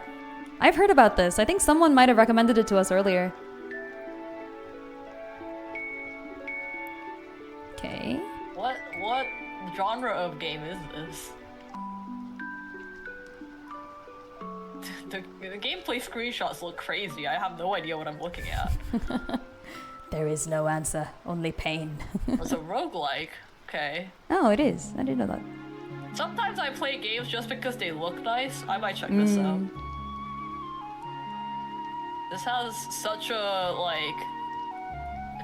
I've heard about this. I think someone might have recommended it to us earlier. Okay. What genre of game is this? The gameplay screenshots look crazy. I have no idea what I'm looking at. There is no answer, only pain. It's a roguelike. Okay. Oh, it is. I didn't know that. Sometimes I play games just because they look nice. I might check this out. This has such a, like,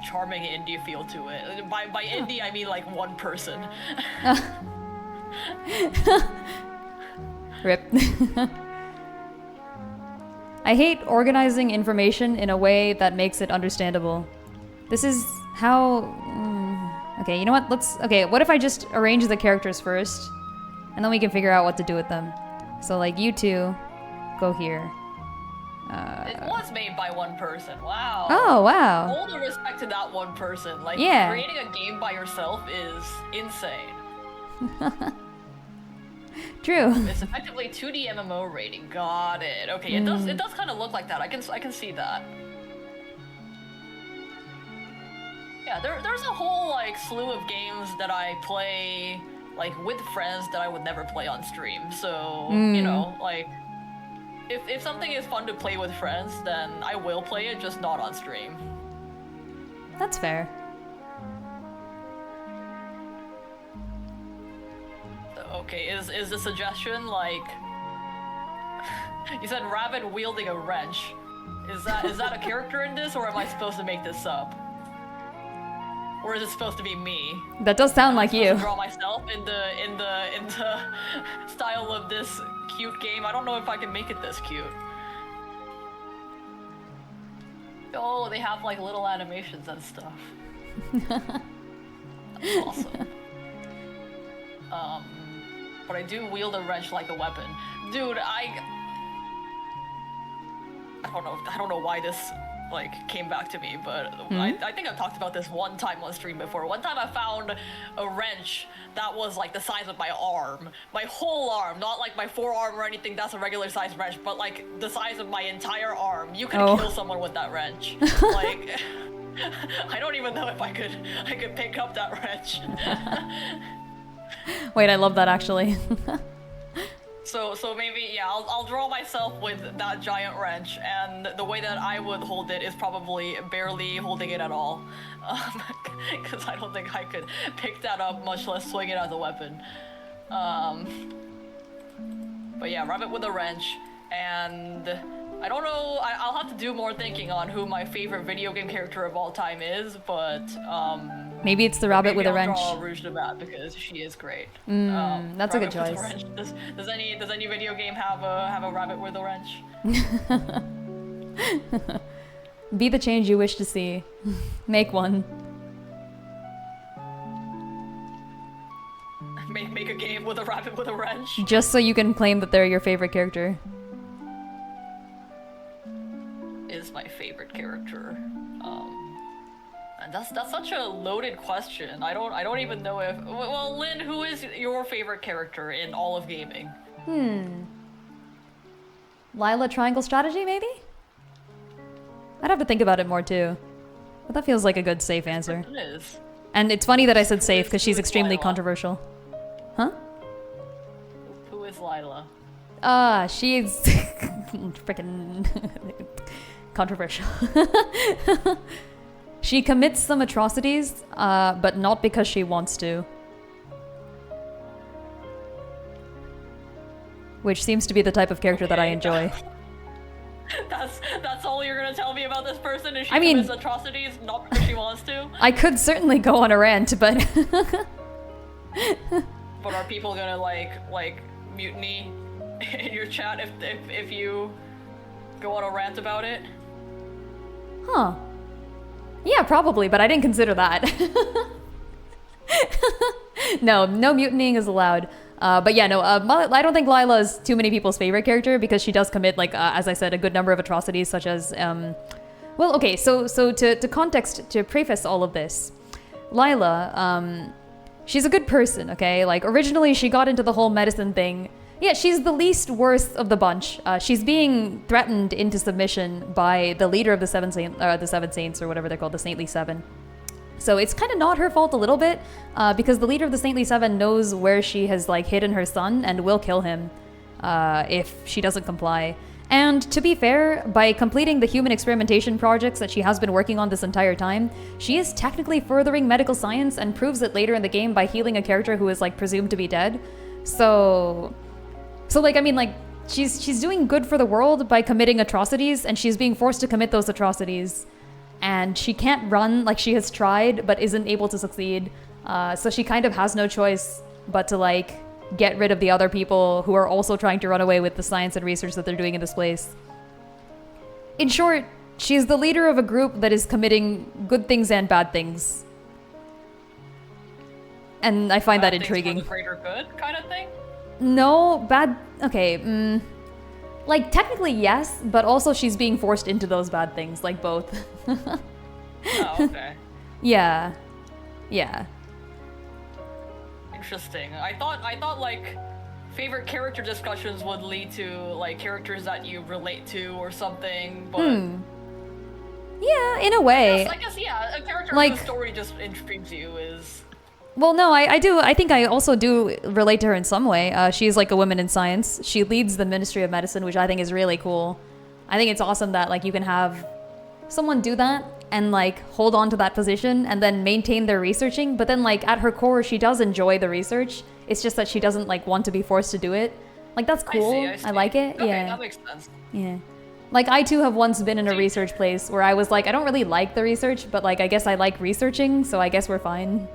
charming indie feel to it. By indie, I mean like one person. Rip. I hate organizing information in a way that makes it understandable. This is how... Okay, you know what? Okay, what if I just arrange the characters first? And then we can figure out what to do with them. So, like, you two, go here. It was made by one person. Wow. Oh, wow. All the respect to that one person. Like, yeah. Creating a game by yourself is insane. True. It's effectively 2D MMO rating. Got it. Okay, it does kind of look like that. I can see that. Yeah, there's a whole, like, slew of games that I play, like, with friends that I would never play on stream. So, you know, like, if something is fun to play with friends, then I will play it, just not on stream. That's fair. Okay, is the suggestion like you said rabbit wielding a wrench? Is that a character in this, or am I supposed to make this up? Or is it supposed to be me? That does sound like you. To draw myself in the style of this cute game. I don't know if I can make it this cute. Oh, they have like little animations and stuff. That's awesome. But I do wield a wrench like a weapon. Dude, I don't know why this like came back to me, but I think I've talked about this one time on stream before. One time I found a wrench that was like the size of my arm. My whole arm, not like my forearm or anything, that's a regular size wrench, but like the size of my entire arm. You could kill someone with that wrench. Like I don't even know if I could pick up that wrench. Wait, I love that actually. So maybe, yeah, I'll draw myself with that giant wrench, and the way that I would hold it is probably barely holding it at all. Because I don't think I could pick that up, much less swing it as a weapon. But yeah, rabbit with a wrench, and I don't know, I'll have to do more thinking on who my favorite video game character of all time is, but maybe it's the rabbit with a wrench. I'll draw Rouge de Bat because she is great. That's a good choice. Does any video game have a rabbit with a wrench? Be the change you wish to see. Make one. Make a game with a rabbit with a wrench. Just so you can claim that they're your favorite character. Is my favorite character. And that's such a loaded question. I don't even know if. Well, Lynn, who is your favorite character in all of gaming? Lila Triangle Strategy, maybe? I'd have to think about it more too. But that feels like a good safe answer. It is. And it's funny that I said safe because she's extremely controversial. Huh? Who is Lila? She's freaking controversial. She commits some atrocities, but not because she wants to. Which seems to be the type of character that I enjoy. That's all you're gonna tell me about this person? Is she commits atrocities not because she wants to? I could certainly go on a rant, but but are people gonna like mutiny in your chat if you go on a rant about it? Huh. Yeah, probably, but I didn't consider that. No mutinying is allowed. But yeah, no, I don't think Lila is too many people's favorite character because she does commit, like, as I said, a good number of atrocities, such as, well, okay, so to context, to preface all of this, Lila, she's a good person, okay? Like, originally she got into the whole medicine thing. Yeah, she's the least worst of the bunch. She's being threatened into submission by the leader of the Seven Saints, or whatever they're called, the Saintly Seven. So it's kind of not her fault a little bit, because the leader of the Saintly Seven knows where she has like hidden her son and will kill him if she doesn't comply. And to be fair, by completing the human experimentation projects that she has been working on this entire time, she is technically furthering medical science and proves it later in the game by healing a character who is like presumed to be dead. So like, I mean, like, she's doing good for the world by committing atrocities, and she's being forced to commit those atrocities. And she can't run like she has tried, but isn't able to succeed. So she kind of has no choice but to, like, get rid of the other people who are also trying to run away with the science and research that they're doing in this place. In short, she's the leader of a group that is committing good things and bad things. And I find that intriguing. For the greater good kind of thing? No, bad... Okay, like, technically, yes, but also she's being forced into those bad things, like, both. Oh, okay. Yeah. Interesting. I thought, like, favorite character discussions would lead to, like, characters that you relate to or something, but... Yeah, in a way. I guess yeah, a character like, whose story just intrigues you is... Well, no, I do. I think I also do relate to her in some way. She's like a woman in science. She leads the Ministry of Medicine, which I think is really cool. I think it's awesome that like you can have someone do that and like hold on to that position and then maintain their researching. But then like at her core, she does enjoy the research. It's just that she doesn't like want to be forced to do it. Like that's cool. I see. I like it. Okay, Yeah. that makes sense. Yeah. Like I too have once been in a research place where I was like, I don't really like the research, but like I guess I like researching, so I guess we're fine.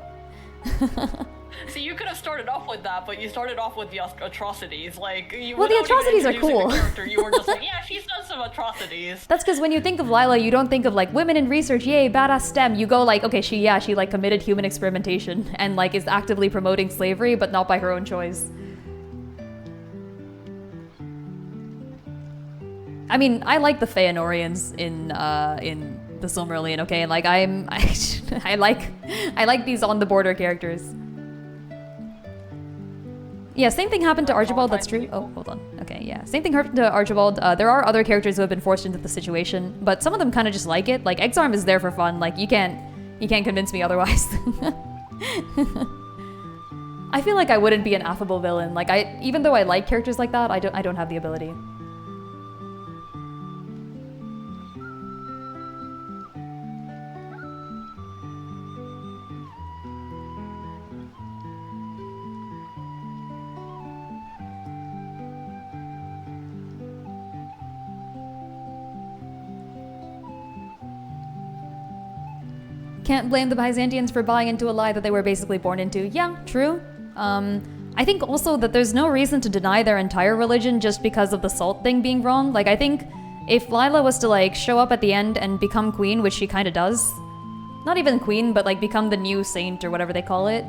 See, you could have started off with that, but you started off with the atrocities. Like, well, the atrocities are cool. You were just like, yeah, she's done some atrocities. That's because when you think of Lila, you don't think of like women in research, yay, badass STEM. You go like, okay, she like committed human experimentation and like is actively promoting slavery, but not by her own choice. I mean, I like the Feanorians in the Silmarillion, okay? Like I like these on the border characters. Yeah, same thing happened to Archibald, that's true. Oh, hold on. Okay, yeah. Same thing happened to Archibald. There are other characters who have been forced into the situation, but some of them kind of just like it. Like, Exarm is there for fun. Like, you can't convince me otherwise. I feel like I wouldn't be an affable villain. Like, even though I like characters like that, I don't have the ability. Can't blame the Byzantians for buying into a lie that they were basically born into. Yeah, true. I think also that there's no reason to deny their entire religion just because of the salt thing being wrong. Like, I think if Lila was to, like, show up at the end and become queen, which she kind of does, not even queen, but, like, become the new saint or whatever they call it,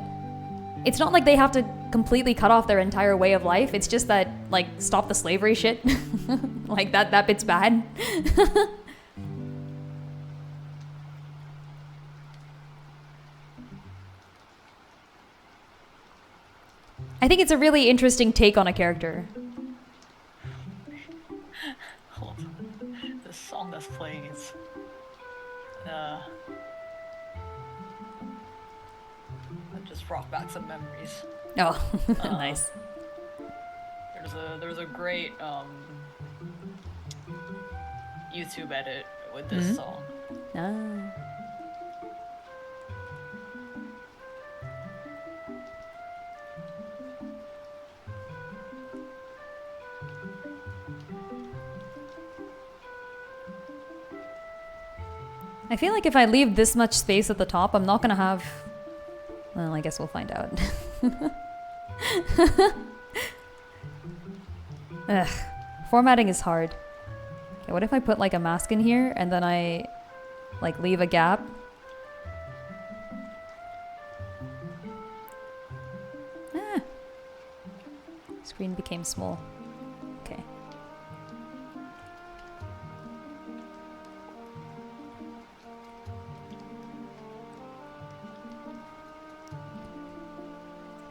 it's not like they have to completely cut off their entire way of life. It's just that, like, stop the slavery shit. Like, that bit's bad. I think it's a really interesting take on a character. Hold on. This song that's playing is... that just brought back some memories. Oh, nice. There's a great YouTube edit with this song. Ah. I feel like if I leave this much space at the top, I'm not gonna have... Well, I guess we'll find out. Ugh. Formatting is hard. Okay, what if I put like a mask in here and then I like leave a gap? Ah. Screen became small. Okay.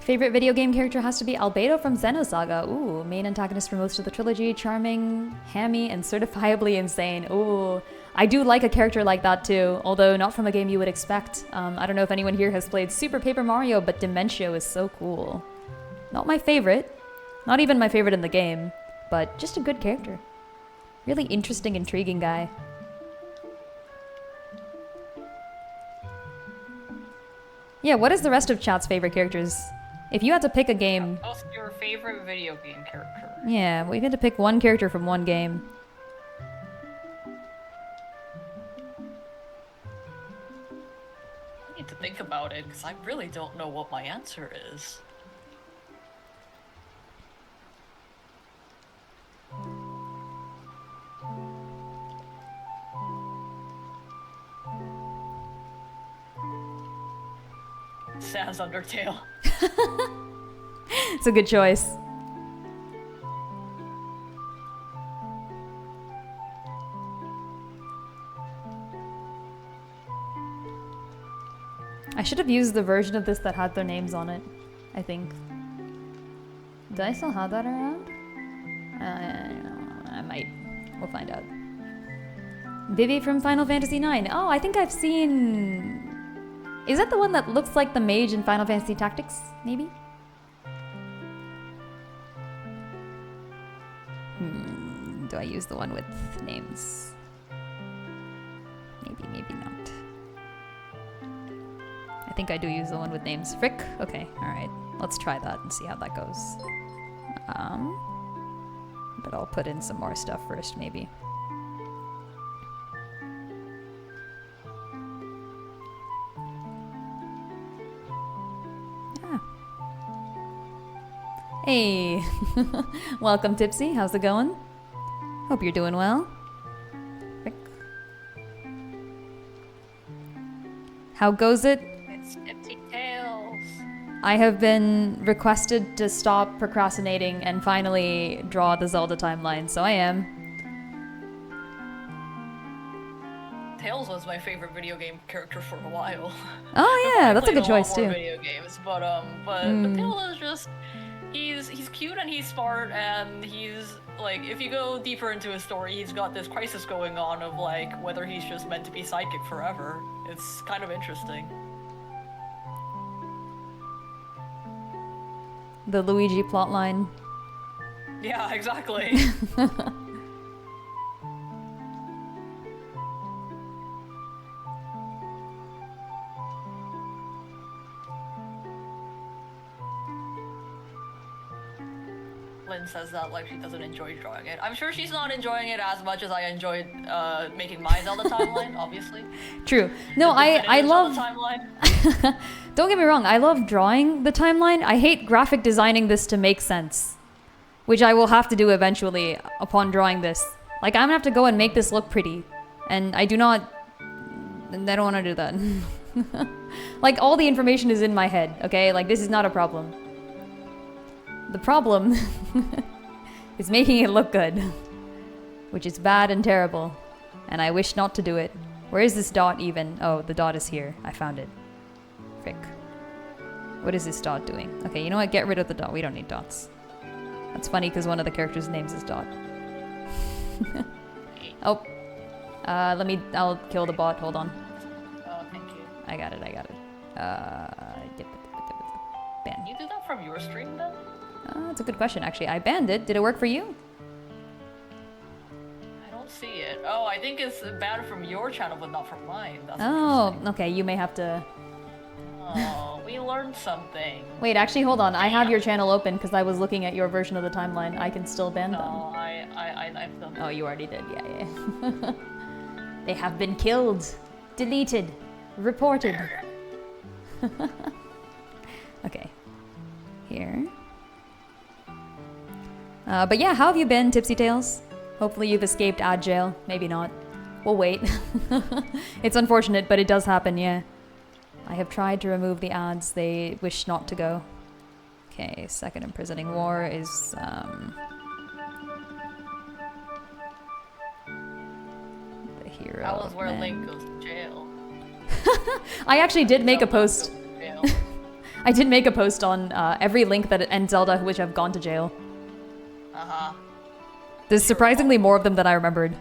Favorite video game character has to be Albedo from Xenosaga. Ooh, main antagonist for most of the trilogy. Charming, hammy, and certifiably insane. Ooh, I do like a character like that too, although not from a game you would expect. I don't know if anyone here has played Super Paper Mario, but Dimentio is so cool. Not my favorite. Not even my favorite in the game, but just a good character. Really interesting, intriguing guy. Yeah, what is the rest of chat's favorite characters? If you had to pick a game... What's your favorite video game character? Yeah, well, you had to pick one character from one game. I need to think about it, because I really don't know what my answer is. Sans Undertale. It's a good choice. I should have used the version of this that had their names on it, I think. Do I still have that around? I might. We'll find out. Vivi from Final Fantasy IX. Oh, I think I've seen Is that the one that looks like the mage in Final Fantasy Tactics? Maybe? Do I use the one with names? Maybe, maybe not. I think I do use the one with names. Frick? Okay, alright. Let's try that and see how that goes. But I'll put in some more stuff first, maybe. Ah. Hey! Welcome, Tipsy. How's it going? Hope you're doing well. Frick. How goes it? It's Tipsy Tales. I have been requested to stop procrastinating and finally draw the Zelda timeline, so I am. Tails was my favorite video game character for a while. Oh yeah, that's a good choice too. too. Video games, but Tails is just he's cute and he's smart and he's like, if you go deeper into his story, he's got this crisis going on of like whether he's just meant to be psychic forever. It's kind of interesting. The Luigi plotline. Yeah, exactly. Lynn says that like she doesn't enjoy drawing it. I'm sure she's not enjoying it as much as I enjoyed making my Zelda timeline, obviously. True. No, I love timeline. Don't get me wrong, I love drawing the timeline. I hate graphic designing this to make sense, which I will have to do eventually upon drawing this. Like, I'm gonna have to go and make this look pretty, and I don't want to do that. Like, all the information is in my head, okay? Like, this is not a problem. The problem is making it look good, which is bad and terrible, and I wish not to do it. Where is this dot even? Oh, the dot is here. I found it. Frick. What is this dot doing? Okay, you know what? Get rid of the dot. We don't need dots. That's funny because one of the characters' names is Dot. Oh. I'll kill the bot. Hold on. Oh, thank you. I got it. Ban. Can you do that from your stream then? That's a good question, actually. I banned it. Did it work for you? I don't see it. Oh, I think it's banned from your channel, but not from mine. That's Okay. You may have to... Oh, we learned something. Wait, actually, hold on. I have your channel open because I was looking at your version of the timeline. I can still ban them. No, I've done. Oh, you already did. Yeah. They have been killed, deleted, reported. Okay. Here. But yeah, how have you been, Tipsy Tales? Hopefully you've escaped ad jail. Maybe not. We'll wait. It's unfortunate, but it does happen, yeah. I have tried to remove the ads. They wish not to go. Okay, second imprisoning war is, the hero. That was where Link goes to jail. I actually did make a post. I did make a post on every Link that and Zelda which have gone to jail. Uh-huh. There's surprisingly more of them than I remembered.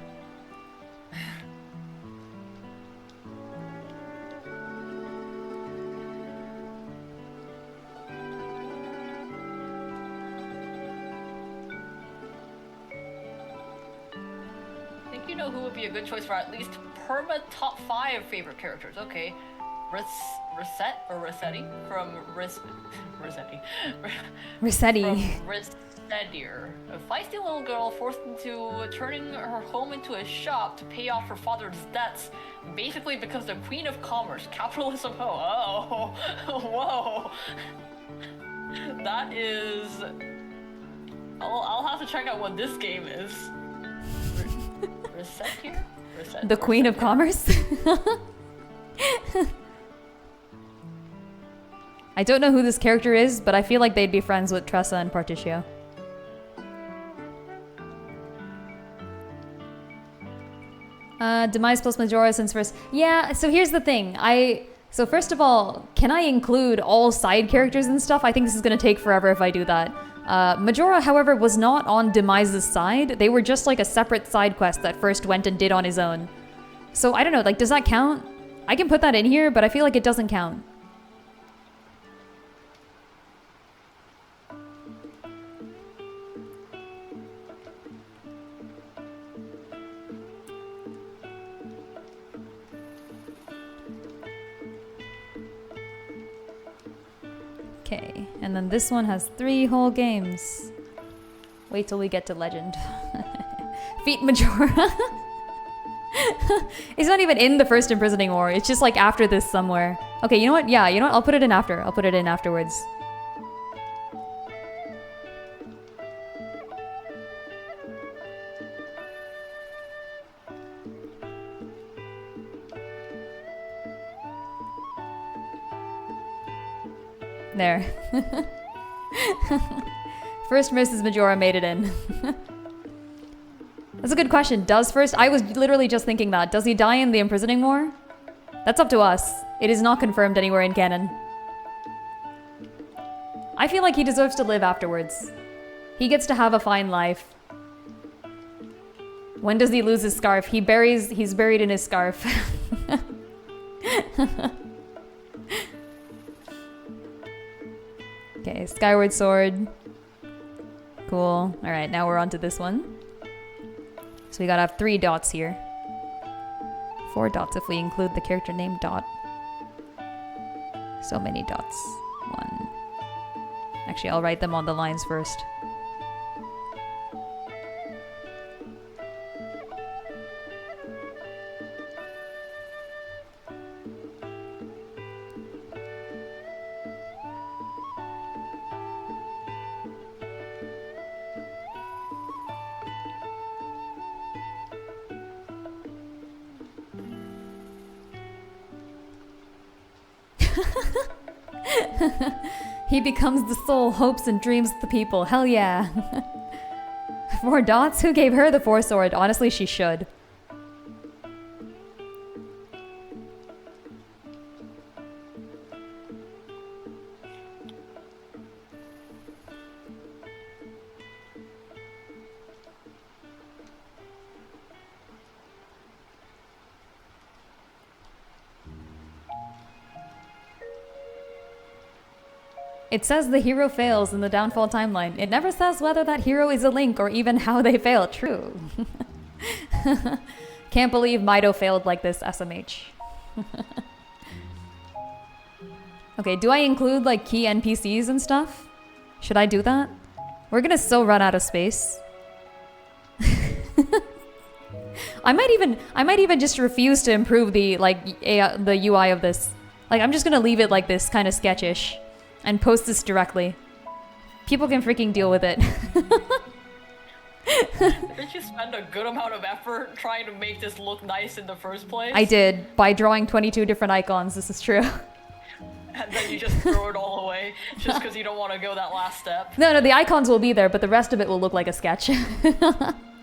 I think you know who would be a good choice for at least perma top 5 favorite characters. Okay. Reset or Rossetti from Rossetti. Rossetti. From Rossettier, a feisty little girl forced into turning her home into a shop to pay off her father's debts, basically because the queen of commerce, capitalism. Oh, whoa. That is. I'll have to check out what this game is. Rossettier? The queen of commerce. I don't know who this character is, but I feel like they'd be friends with Tressa and Particio. Demise plus Majora since first. Yeah, so here's the thing. So first of all, can I include all side characters and stuff? I think this is going to take forever if I do that. Majora, however, was not on Demise's side. They were just like a separate side quest that first went and did on his own. So I don't know, like, does that count? I can put that in here, but I feel like it doesn't count. Okay, and then this one has 3 whole games. Wait till we get to Legend. Feet Majora. It's not even in the first imprisoning war. It's just like after this somewhere. Okay, you know what? Yeah, you know what? I'll put it in after. I'll put it in afterwards. There. First Mrs. Majora made it in. That's a good question. Does first... I was literally just thinking that. Does he die in the imprisoning war? That's up to us. It is not confirmed anywhere in canon. I feel like he deserves to live afterwards. He gets to have a fine life. When does he lose his scarf? He's buried in his scarf. Okay, Skyward Sword. Cool. Alright, now we're on to this one. So we gotta have 3 dots here. 4 dots if we include the character name Dot. So many dots. 1. Actually, I'll write them on the lines first. He becomes the soul, hopes and dreams of the people. Hell yeah. 4 dots? Who gave her the 4 sword? Honestly, she should. It says the hero fails in the downfall timeline. It never says whether that hero is a Link or even how they fail. True. Can't believe Mido failed like this, SMH. Okay, do I include like key NPCs and stuff? Should I do that? We're gonna so run out of space. I might even just refuse to improve the the UI of this. Like I'm just gonna leave it like this, kind of sketchish. And post this directly. People can freaking deal with it. Didn't you spend a good amount of effort trying to make this look nice in the first place? I did, by drawing 22 different icons, this is true. And then you just throw it all away, just because you don't want to go that last step. No, the icons will be there, but the rest of it will look like a sketch.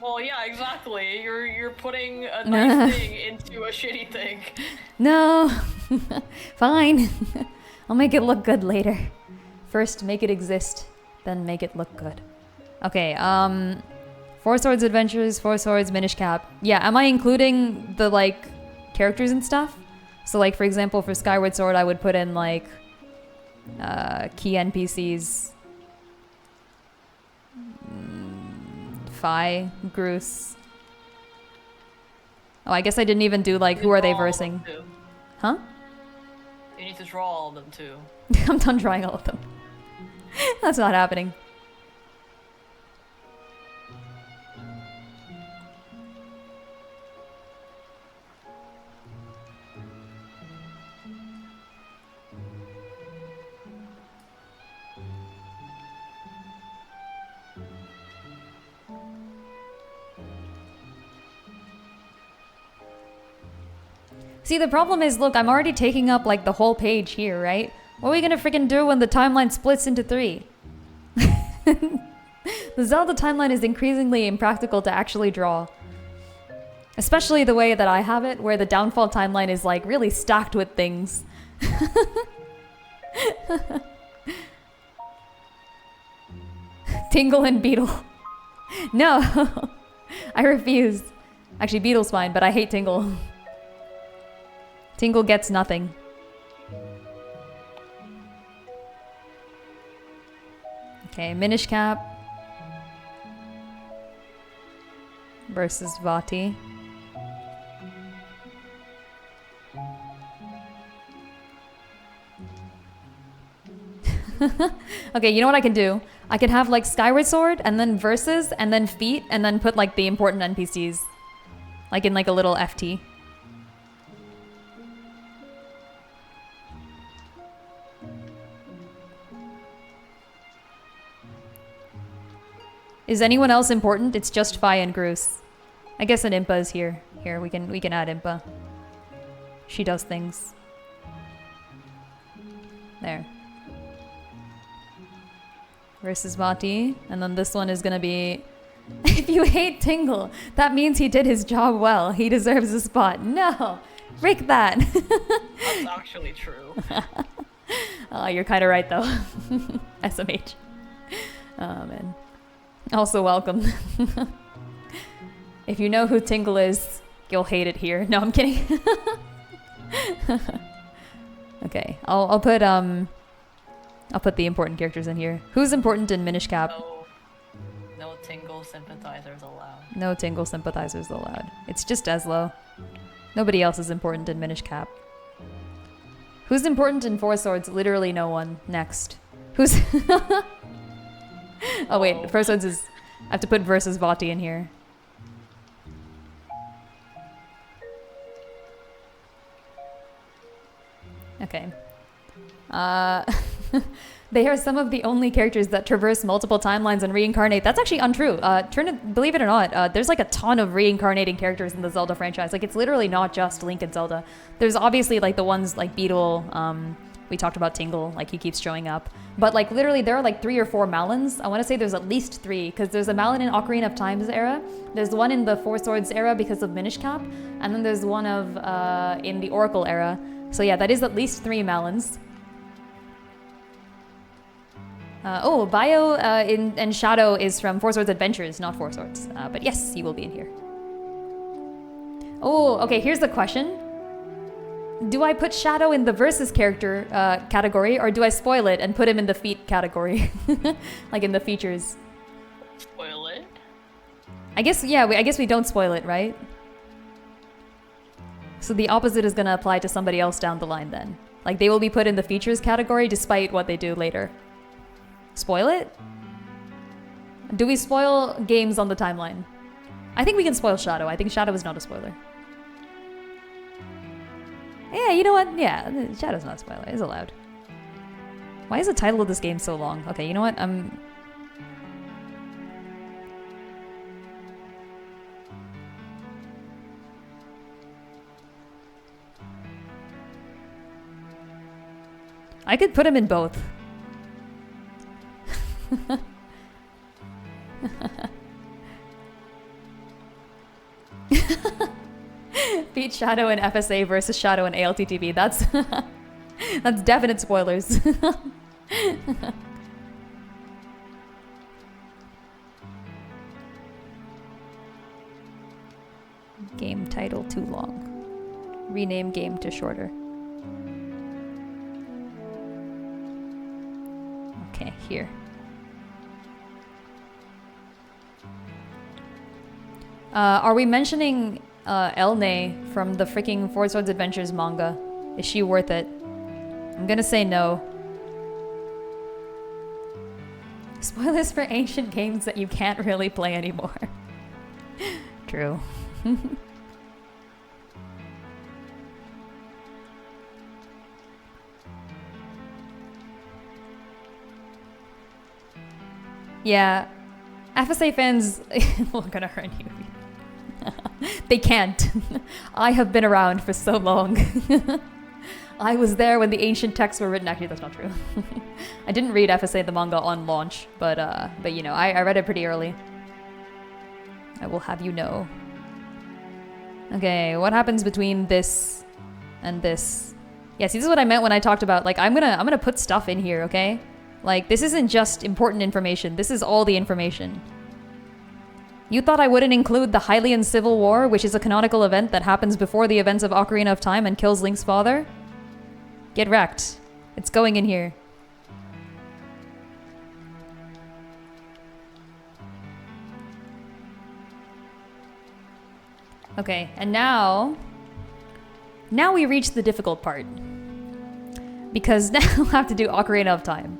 Well, yeah, exactly. You're putting a nice thing into a shitty thing. No. Fine. I'll make it look good later. First, make it exist, then make it look good. Okay, 4 Swords Adventures, 4 Swords Minish Cap. Yeah, am I including the, like, characters and stuff? So, like, for example, for Skyward Sword, I would put in, like, key NPCs. Fi, Groose. Oh, I guess I didn't even do, like, who are they versing? Huh? You need to draw all of them too. I'm done drawing all of them. That's not happening. See, the problem is, look, I'm already taking up, like, the whole page here, right? What are we gonna freaking do when the timeline splits into 3? The Zelda timeline is increasingly impractical to actually draw. Especially the way that I have it, where the downfall timeline is, like, really stacked with things. Tingle and Beetle. No! I refuse. Actually, Beetle's fine, but I hate Tingle. Tingle gets nothing. Okay, Minish Cap versus Vati. Okay, you know what I can do? I can have like Skyward Sword and then Versus and then Feet and then put like the important NPCs. Like in like a little FT. Is anyone else important? It's just Fi and Groose. I guess an Impa is here. Here, we can add Impa. She does things. There. Versus Vati. And then this one is gonna be... If you hate Tingle, that means he did his job well. He deserves a spot. No! Break that! That's actually true. Oh, you're kind of right, though. SMH. Oh, man. Also welcome. If you know who Tingle is, you'll hate it here. No, I'm kidding. Okay, I'll put the important characters in here. Who's important in Minish Cap? No Tingle sympathizers allowed. No Tingle sympathizers allowed. It's just Eslo. Nobody else is important in Minish Cap. Who's important in Four Swords? Literally no one. Next. Who's... Oh wait, Four Swords is... I have to put versus Vati in here. Okay. They are some of the only characters that traverse multiple timelines and reincarnate. That's actually untrue. Believe it or not, there's like a ton of reincarnating characters in the Zelda franchise. Like, it's literally not just Link and Zelda. There's obviously like the ones like Beetle, we talked about Tingle, like he keeps showing up. But like literally there are like 3 or 4 Malins. I want to say there's at least 3, because there's a Malin in Ocarina of Time's era. There's one in the Four Swords era because of Minish Cap. And then there's one of in the Oracle era. So yeah, that is at least 3 Malins. Bio and Shadow is from Four Swords Adventures, not Four Swords. But yes, he will be in here. Oh, okay, here's the question. Do I put Shadow in the versus character category, or do I spoil it and put him in the feat category? Like in the features. Spoil it? I guess, yeah, I guess we don't spoil it, right? So the opposite is gonna apply to somebody else down the line then. Like they will be put in the features category despite what they do later. Spoil it? Do we spoil games on the timeline? I think we can spoil Shadow. I think Shadow is not a spoiler. Yeah, you know what? Yeah, Shadow's not a spoiler. It's allowed. Why is the title of this game so long? Okay, you know what? I could put him in both. Beat Shadow in FSA versus Shadow in ALTTV. That's that's definite spoilers. Game title too long. Rename game to shorter. Okay, here. Are we mentioning Elne from the freaking Four Swords Adventures manga? Is she worth it? I'm gonna say no. Spoilers for ancient games that you can't really play anymore. True. Yeah, FSA fans are gonna hurt you. They can't. I have been around for so long. I was there when the ancient texts were written. Actually, that's not true. I didn't read FSA the manga on launch, but you know, I read it pretty early. I will have you know. Okay, what happens between this and this? Yeah, see, this is what I meant when I talked about, like, I'm gonna put stuff in here, okay? Like, this isn't just important information. This is all the information. You thought I wouldn't include the Hylian Civil War, which is a canonical event that happens before the events of Ocarina of Time and kills Link's father? Get wrecked. It's going in here. Okay, and now we reach the difficult part. Because now we'll have to do Ocarina of Time.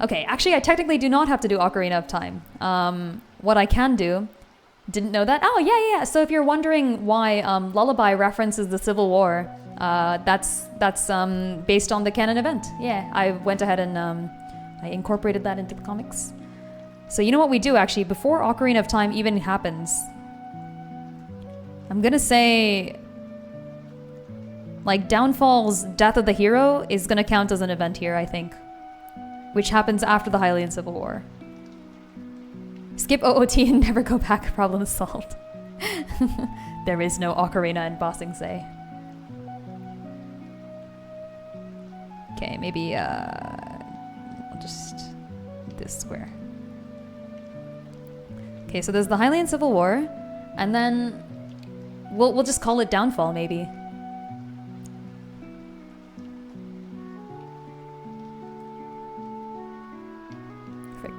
Okay, actually I technically do not have to do Ocarina of Time. What I can do, didn't know that? Oh, yeah. So if you're wondering why Lullaby references the Civil War, that's based on the canon event. Yeah, I went ahead and I incorporated that into the comics. So you know what we do actually, before Ocarina of Time even happens, I'm gonna say, like, Downfall's Death of the Hero is gonna count as an event here, I think. Which happens after the Hylian Civil War. Skip OOT and never go back, problem solved. There is no Ocarina in Ba Sing Se. Okay, maybe, I'll just do this square. Okay, so there's the Hylian Civil War, and then we'll just call it Downfall, maybe. Frick.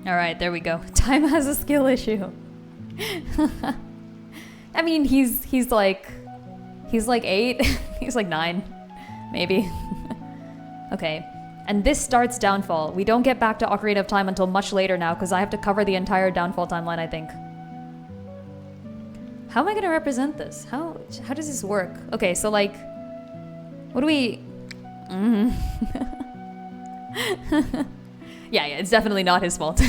Alright, there we go. Time has a skill issue. I mean, he's like 8. He's like 9, maybe. Okay, and this starts Downfall. We don't get back to Ocarina of Time until much later now, because I have to cover the entire Downfall timeline, I think. How am I going to represent this? How does this work? Okay, so like, what do we... Yeah, it's definitely not his fault.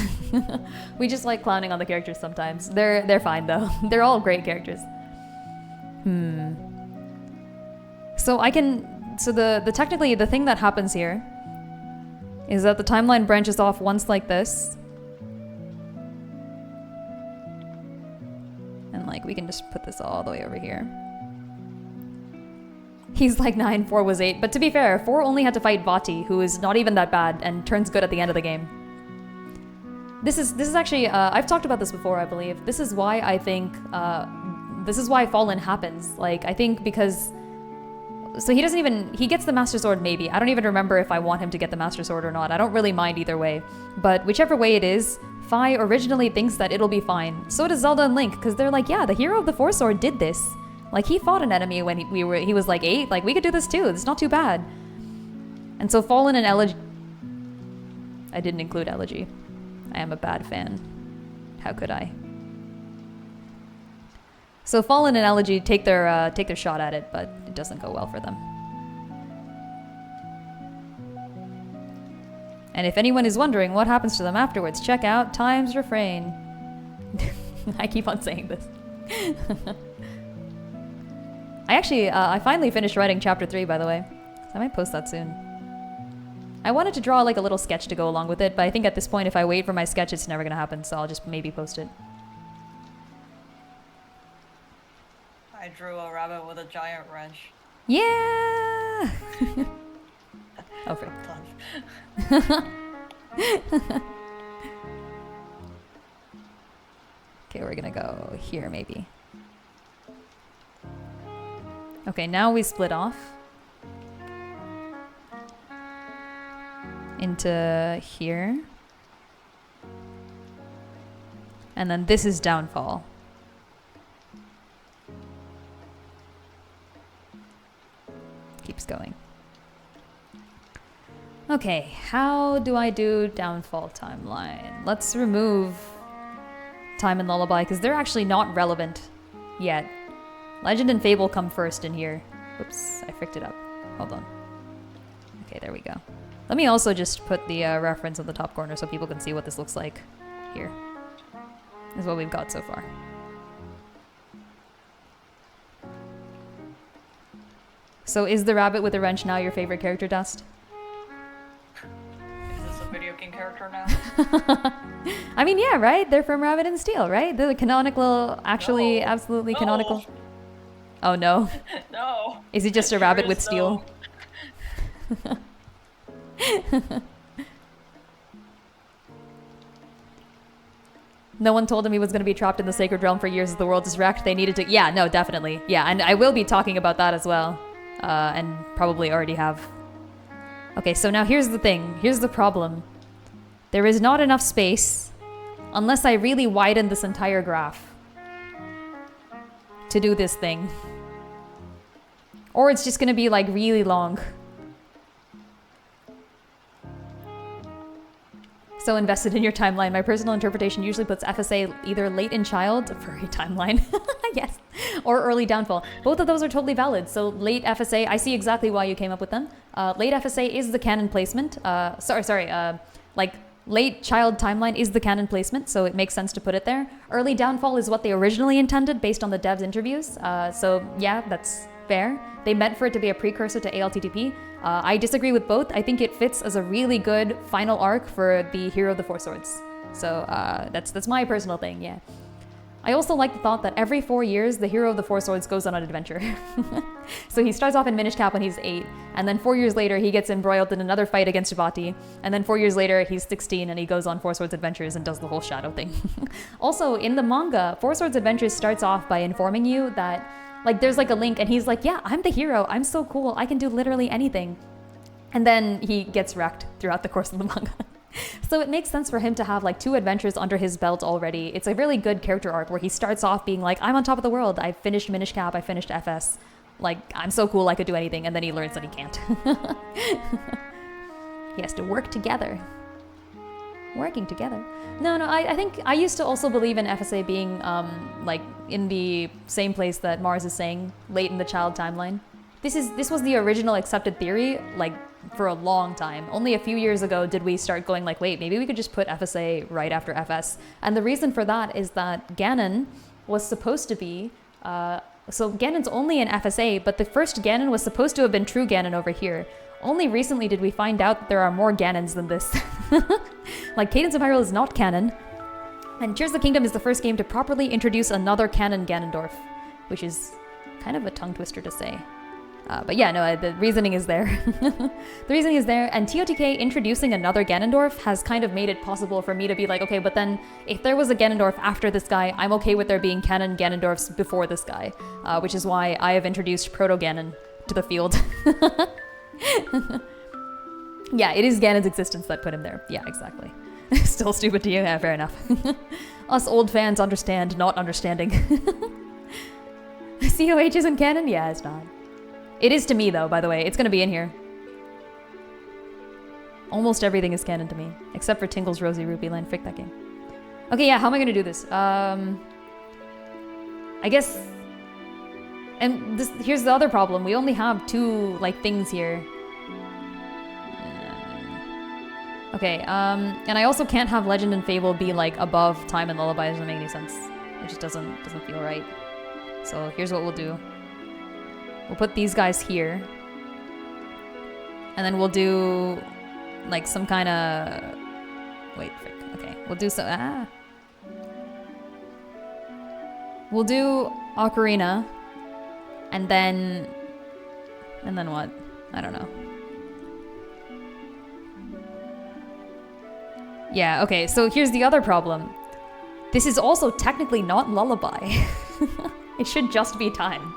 We just like clowning on the characters sometimes. They're fine though. They're all great characters. So technically the thing that happens here is that the timeline branches off once like this. And like we can just put this all the way over here. He's like 9, 4 was 8. But to be fair, 4 only had to fight Vati, who is not even that bad and turns good at the end of the game. This is actually, I've talked about this before, I believe. This is why I think, this is why Fallen happens. Like, I think because, so he gets the Master Sword maybe. I don't even remember if I want him to get the Master Sword or not. I don't really mind either way. But whichever way it is, Fi originally thinks that it'll be fine. So does Zelda and Link, because they're like, yeah, the hero of the Four Sword did this. Like, he fought an enemy when he was like 8. Like, we could do this too. It's not too bad. And so Fallen and Elegy... I didn't include Elegy. I am a bad fan. How could I? So Fallen and Elegy take their shot at it, but it doesn't go well for them. And if anyone is wondering what happens to them afterwards, check out Time's Refrain. I keep on saying this. I finally finished writing chapter 3, by the way. So I might post that soon. I wanted to draw like a little sketch to go along with it, but I think at this point if I wait for my sketch it's never gonna happen, so I'll just maybe post it. I drew a rabbit with a giant wrench. Yeah! Oh, frick. Okay, we're gonna go here maybe. Okay, now we split off into here. And then this is Downfall. Keeps going. Okay, how do I do Downfall timeline? Let's remove Time and Lullaby, because they're actually not relevant yet. Legend and Fable come first in here. Oops, I fricked it up. Hold on. Okay, there we go. Let me also just put the reference in the top corner so people can see what this looks like here. is what we've got so far. So is the rabbit with the wrench now your favorite character, Dust? Is this a video game character now? I mean, yeah, right? They're from Rabbit and Steel, right? They're the canonical, actually, No. absolutely No. canonical. Oh, no. No. Is he just a rabbit with steel? No one told him he was going to be trapped in the sacred realm for years as the world is wrecked. They needed to... Yeah, no, definitely. Yeah, and I will be talking about that as well. And probably already have. Okay, so now here's the thing. Here's the problem. There is not enough space, unless I really widen this entire graph, to do this thing. Or it's just going to be, like, really long. So invested in your timeline. My personal interpretation usually puts FSA either late in child, furry timeline, yes, or early downfall. Both of those are totally valid. So late FSA, I see exactly why you came up with them. Late FSA is the canon placement. Like late child timeline is the canon placement, so it makes sense to put it there. Early downfall is what they originally intended based on the devs' interviews. So yeah, that's fair. They meant for it to be a precursor to ALTTP. I disagree with both. I think it fits as a really good final arc for the Hero of the Four Swords. So that's my personal thing, yeah. I also like the thought that every 4 years, the Hero of the Four Swords goes on an adventure. So he starts off in Minish Cap when he's 8, and then 4 years later, he gets embroiled in another fight against Jabati, and then 4 years later, he's 16 and he goes on Four Swords Adventures and does the whole shadow thing. Also, in the manga, Four Swords Adventures starts off by informing you that like, there's like a link and he's like, yeah, I'm the hero. I'm so cool. I can do literally anything. And then he gets wrecked throughout the course of the manga. So it makes sense for him to have like 2 adventures under his belt already. It's a really good character arc where he starts off being like, I'm on top of the world. I finished Minish Cap. I finished FS. Like, I'm so cool. I could do anything. And then he learns that he can't. He has to work together. Working together. No, I think I used to also believe in FSA being like in the same place that Mars is saying, late in the child timeline. This was the original accepted theory, like for a long time. Only a few years ago did we start going like, wait, maybe we could just put FSA right after FS. And the reason for that is that Ganon was supposed to be, so Ganon's only in FSA, but the first Ganon was supposed to have been true Ganon over here. Only recently did we find out that there are more Ganons than this. Like, Cadence of Hyrule is not canon. And Tears of the Kingdom is the first game to properly introduce another canon Ganondorf, which is kind of a tongue twister to say. But yeah, no, the reasoning is there. The reasoning is there, and TOTK introducing another Ganondorf has kind of made it possible for me to be like, okay, but then if there was a Ganondorf after this guy, I'm okay with there being canon Ganondorfs before this guy, which is why I have introduced Proto-Ganon to the field. Yeah, it is Ganon's existence that put him there. Yeah, exactly. Still stupid to you? Yeah, fair enough. Us old fans understand not understanding. COH isn't canon? Yeah, it's not. It is to me, though, by the way. It's gonna be in here. Almost everything is canon to me, except for Tingle's Rosy Rupee Land. Frick that game. Okay, yeah, how am I gonna do this? I guess... And here's the other problem. We only have 2, like, things here. Okay, and I also can't have Legend and Fable be, like, above Time and Lullaby. It doesn't make any sense. It just doesn't feel right. So here's what we'll do. We'll put these guys here. And then we'll do, like, some kind of... Wait, frick. Okay, we'll do some... We'll do Ocarina. And then what? I don't know. Yeah, okay, so here's the other problem. This is also technically not Lullaby. It should just be Time.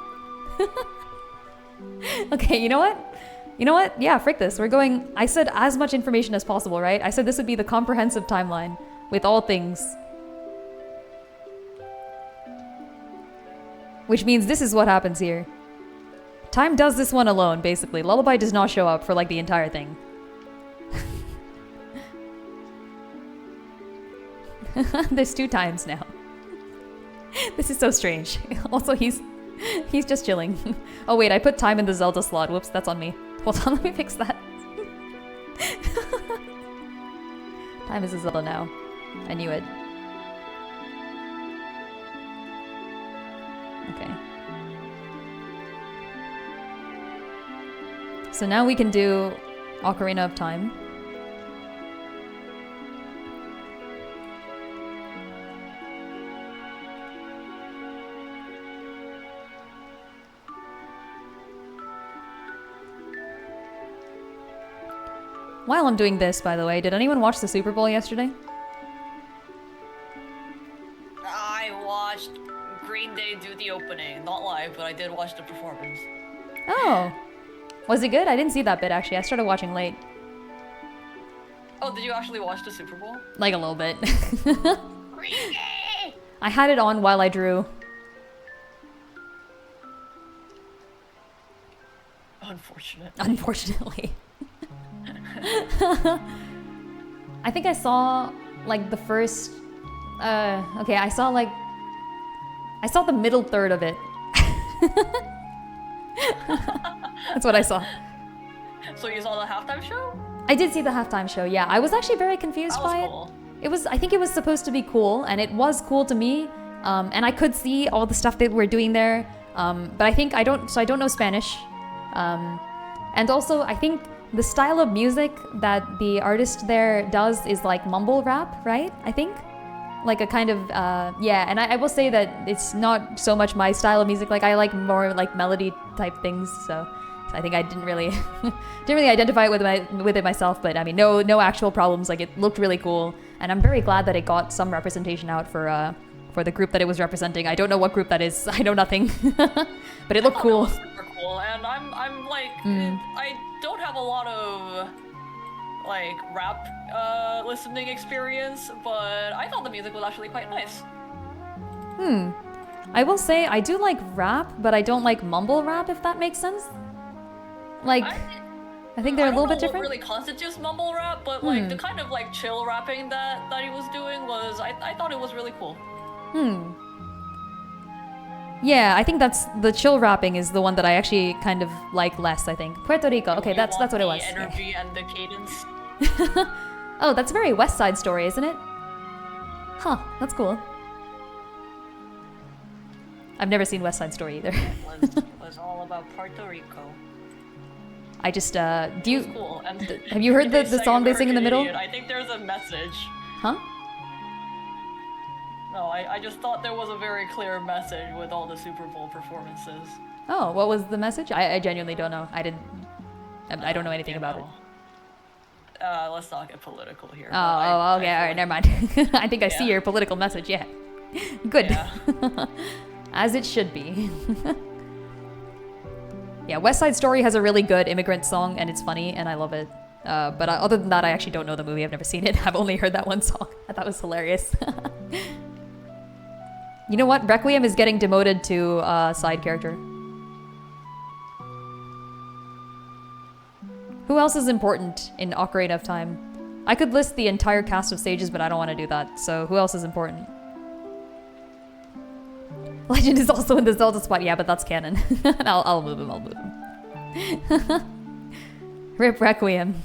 Okay, you know what? You know what? Yeah, frick this. We're going... I said as much information as possible, right? I said this would be the comprehensive timeline with all things. Which means this is what happens here. Time does this one alone, basically. Lullaby does not show up for, like, the entire thing. There's 2 times now. This is so strange. Also, he's just chilling. Oh wait, I put Time in the Zelda slot. Whoops, that's on me. Hold on, let me fix that. Time is a Zelda now. I knew it. So now we can do Ocarina of Time. While I'm doing this, by the way, did anyone watch the Super Bowl yesterday? I watched Green Day do the opening. Not live, but I did watch the performance. Oh. Was it good? I didn't see that bit, actually. I started watching late. Oh, did you actually watch the Super Bowl? Like a little bit. Green Day! I had it on while I drew. Unfortunate. Unfortunately. I think I saw like the first okay, I saw the middle third of it. That's what I saw. So you saw the halftime show? I did see the halftime show, yeah. I was actually very confused by Cool. it. I think it was supposed to be cool, and it was cool to me. And I could see all the stuff they were doing there. But I don't know Spanish. And also I think the style of music that the artist there does is like mumble rap, right? I think? Like a kind of, yeah, and I will say that it's not so much my style of music. Like I like more like melody type things, so I think I didn't really identify with it myself, but I mean, no actual problems. Like it looked really cool, and I'm very glad that it got some representation out for the group that it was representing. I don't know what group that is. I know nothing, but it looked cool. It was super cool, and I'm like, I don't have a lot of like rap listening experience, but I thought the music was actually quite nice. I will say I do like rap, but I don't like mumble rap, if that makes sense. Like, I think they're a little bit different. What really constitutes mumble rap, but like the kind of like chill rapping that he was doing was, I thought it was really cool. Yeah, I think that's the chill rapping is the one that I actually kind of like less. I think Puerto Rico. Okay, that's what it was. The energy and the cadence. Oh, that's a very West Side Story, isn't it? Huh, that's cool. I've never seen West Side Story either. It was all about Puerto Rico. I just, do you... Cool. And have you heard the song they sing in the middle? I think there's a message. Huh? No, I just thought there was a very clear message with all the Super Bowl performances. Oh, what was the message? I genuinely don't know. I don't know anything about it. Let's not get political here. Oh, okay, alright, never mind. I think I see your political message, yeah. Good. Yeah. As it should be. Yeah, West Side Story has a really good immigrant song, and it's funny, and I love it. But other than that, I actually don't know the movie. I've never seen it. I've only heard that one song. I thought it was hilarious. You know what? Requiem is getting demoted to side character. Who else is important in Ocarina of Time? I could list the entire cast of sages, but I don't want to do that. So who else is important? Legend is also in the Zelda spot. Yeah, but that's canon. I'll move him. Rip Requiem.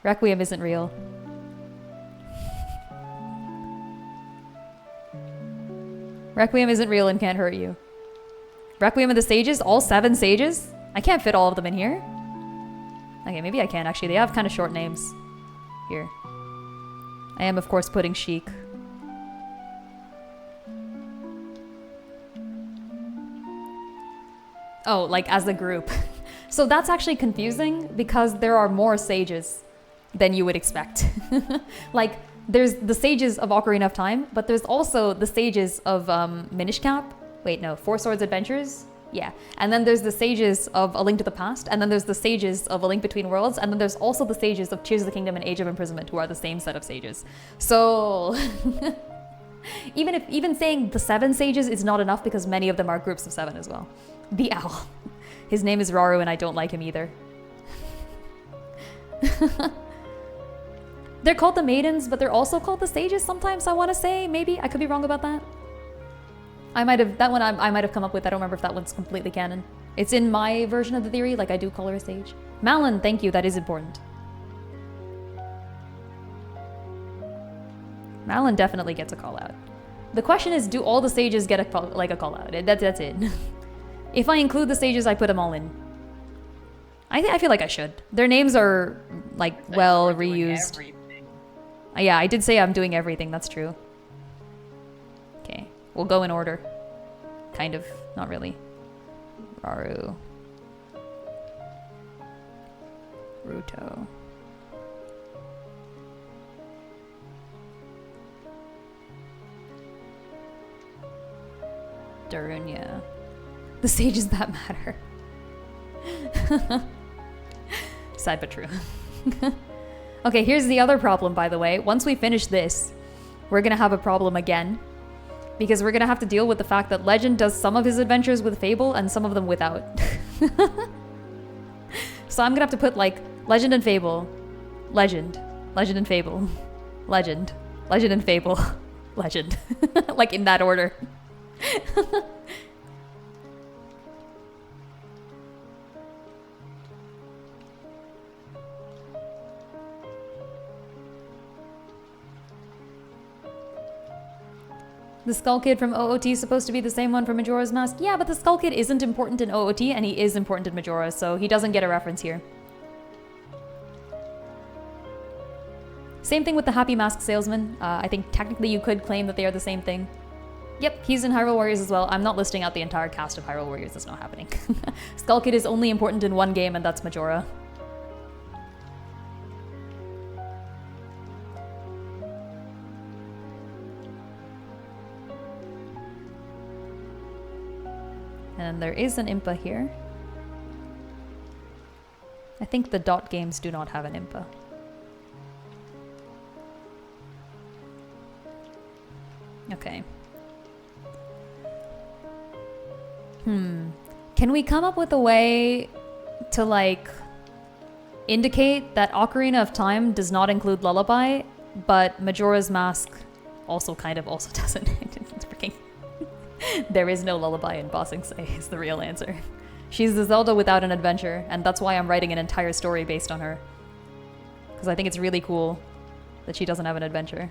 Requiem isn't real. Requiem isn't real and can't hurt you. Requiem of the Sages? All 7 sages? I can't fit all of them in here. Okay, maybe I can actually. They have kind of short names. Here. I am, of course, putting Sheik. Oh, like as a group. So that's actually confusing because there are more sages than you would expect. Like, there's the sages of Ocarina of Time, but there's also the sages of Minish Cap. Wait, no, Four Swords Adventures? Yeah. And then there's the sages of A Link to the Past, and then there's the sages of A Link Between Worlds, and then there's also the sages of Tears of the Kingdom and Age of Imprisonment, who are the same set of sages. So... even saying the 7 sages is not enough because many of them are groups of 7 as well. The owl. His name is Raru and I don't like him either. They're called the maidens, but they're also called the sages sometimes, I want to say. Maybe. I could be wrong about that. I might have come up with. I don't remember if that one's completely canon. It's in my version of the theory, like I do call her a sage. Malin, thank you. That is important. Malin definitely gets a call out. The question is, do all the sages get a call out? That's it. If I include the sages, I put them all in. I feel like I should. Their names are like well reused. Yeah, I did say I'm doing everything. That's true. Okay, we'll go in order. Kind of, not really. Raru. Ruto. Darunia. The sages that matter. Sad but true. Okay, here's the other problem, by the way. Once we finish this, we're gonna have a problem again. Because we're gonna have to deal with the fact that Legend does some of his adventures with Fable and some of them without. So I'm gonna have to put like Legend and Fable, Legend, Legend and Fable, Legend, Legend and Fable, Legend. Like in that order. The Skull Kid from OOT is supposed to be the same one from Majora's Mask. Yeah, but the Skull Kid isn't important in OOT, and he is important in Majora, so he doesn't get a reference here. Same thing with the Happy Mask Salesman. I think technically you could claim that they are the same thing. Yep, he's in Hyrule Warriors as well. I'm not listing out the entire cast of Hyrule Warriors, that's not happening. Skull Kid is only important in one game, and that's Majora. And there is an Impa here. I think the Dot games do not have an Impa. Okay. Can we come up with a way to, like, indicate that Ocarina of Time does not include Lullaby, but Majora's Mask also kind of also doesn't? It's freaking... There is no Lullaby in Ba Sing Se is the real answer. She's the Zelda without an adventure, and that's why I'm writing an entire story based on her. Because I think it's really cool that she doesn't have an adventure.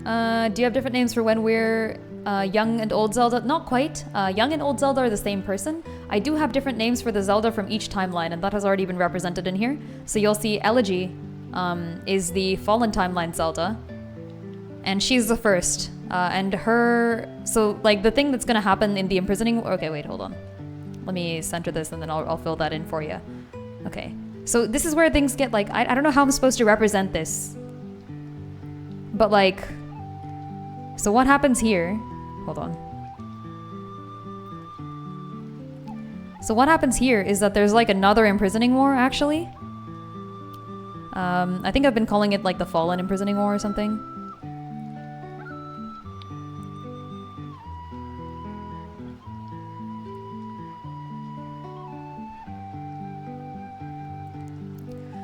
Do you have different names for when we're young and old Zelda? Not quite. Young and old Zelda are the same person. I do have different names for the Zelda from each timeline, and that has already been represented in here. So you'll see Elegy is the Fallen Timeline Zelda, and she's the first. And her... So, like, the thing that's gonna happen in the imprisoning... Okay, wait, hold on. Let me center this, and then I'll fill that in for you. Okay. So this is where things get, like... I don't know how I'm supposed to represent this. But, like... So what happens here... Hold on. So what happens here is that there's, like, another imprisoning war, actually. I think I've been calling it, like, the Fallen Imprisoning War or something.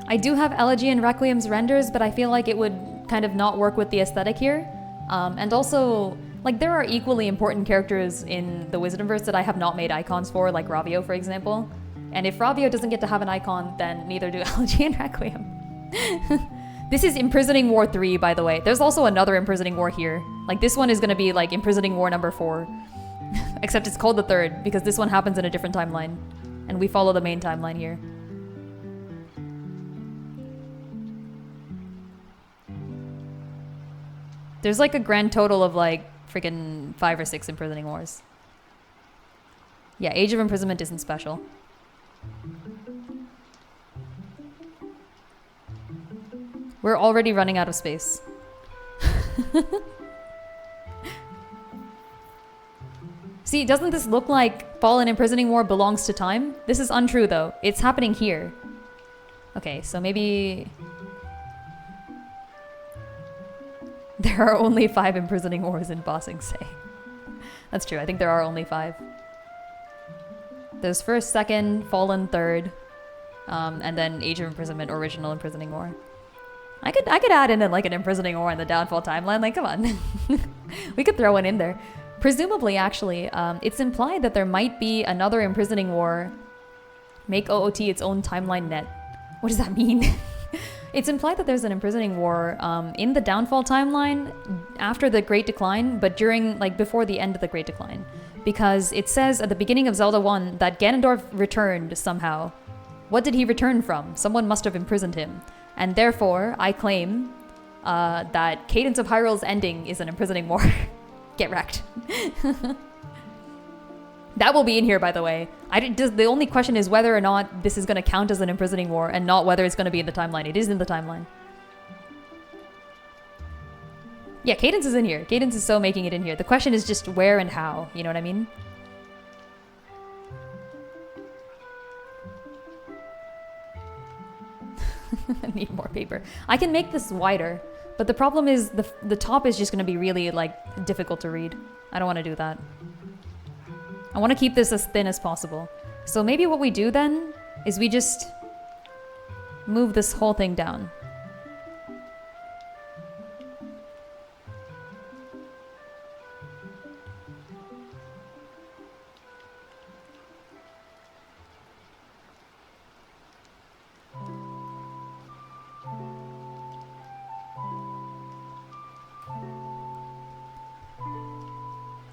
I do have Elegy and Requiem's renders, but I feel like it would kind of not work with the aesthetic here. And also, like, there are equally important characters in the Wisdomverse that I have not made icons for, like Ravio, for example. And if Ravio doesn't get to have an icon, then neither do Elegy and Requiem. This is Imprisoning War 3, by the way. There's also another Imprisoning War here. Like, this one is gonna be, like, Imprisoning War number 4. Except it's called the 3rd, because this one happens in a different timeline. And we follow the main timeline here. There's like a grand total of like freaking 5 or 6 imprisoning wars. Yeah, Age of Imprisonment isn't special. We're already running out of space. See, doesn't this look like Fallen Imprisoning War belongs to time? This is untrue though. It's happening here. Okay, so maybe... There are only 5 imprisoning wars in Ba Sing Se. That's true, I think there are only 5. There's first, second, Fallen, third, and then Age of Imprisonment, original imprisoning war. I could add in like an imprisoning war in the Downfall timeline, like come on. We could throw one in there. Presumably, actually, it's implied that there might be another imprisoning war. Make OOT its own timeline net. What does that mean? It's implied that there's an imprisoning war in the Downfall timeline after the Great Decline, but during, like, before the end of the Great Decline. Because it says at the beginning of Zelda 1 that Ganondorf returned somehow. What did he return from? Someone must have imprisoned him. And therefore, I claim that Cadence of Hyrule's ending is an imprisoning war. Get wrecked. That will be in here, by the way. The only question is whether or not this is going to count as an imprisoning war and not whether it's going to be in the timeline. It is in the timeline. Yeah, Cadence is in here. Cadence is so making it in here. The question is just where and how. You know what I mean? I need more paper. I can make this wider, but the problem is the top is just going to be really, like, difficult to read. I don't want to do that. I want to keep this as thin as possible. So maybe what we do then is we just move this whole thing down.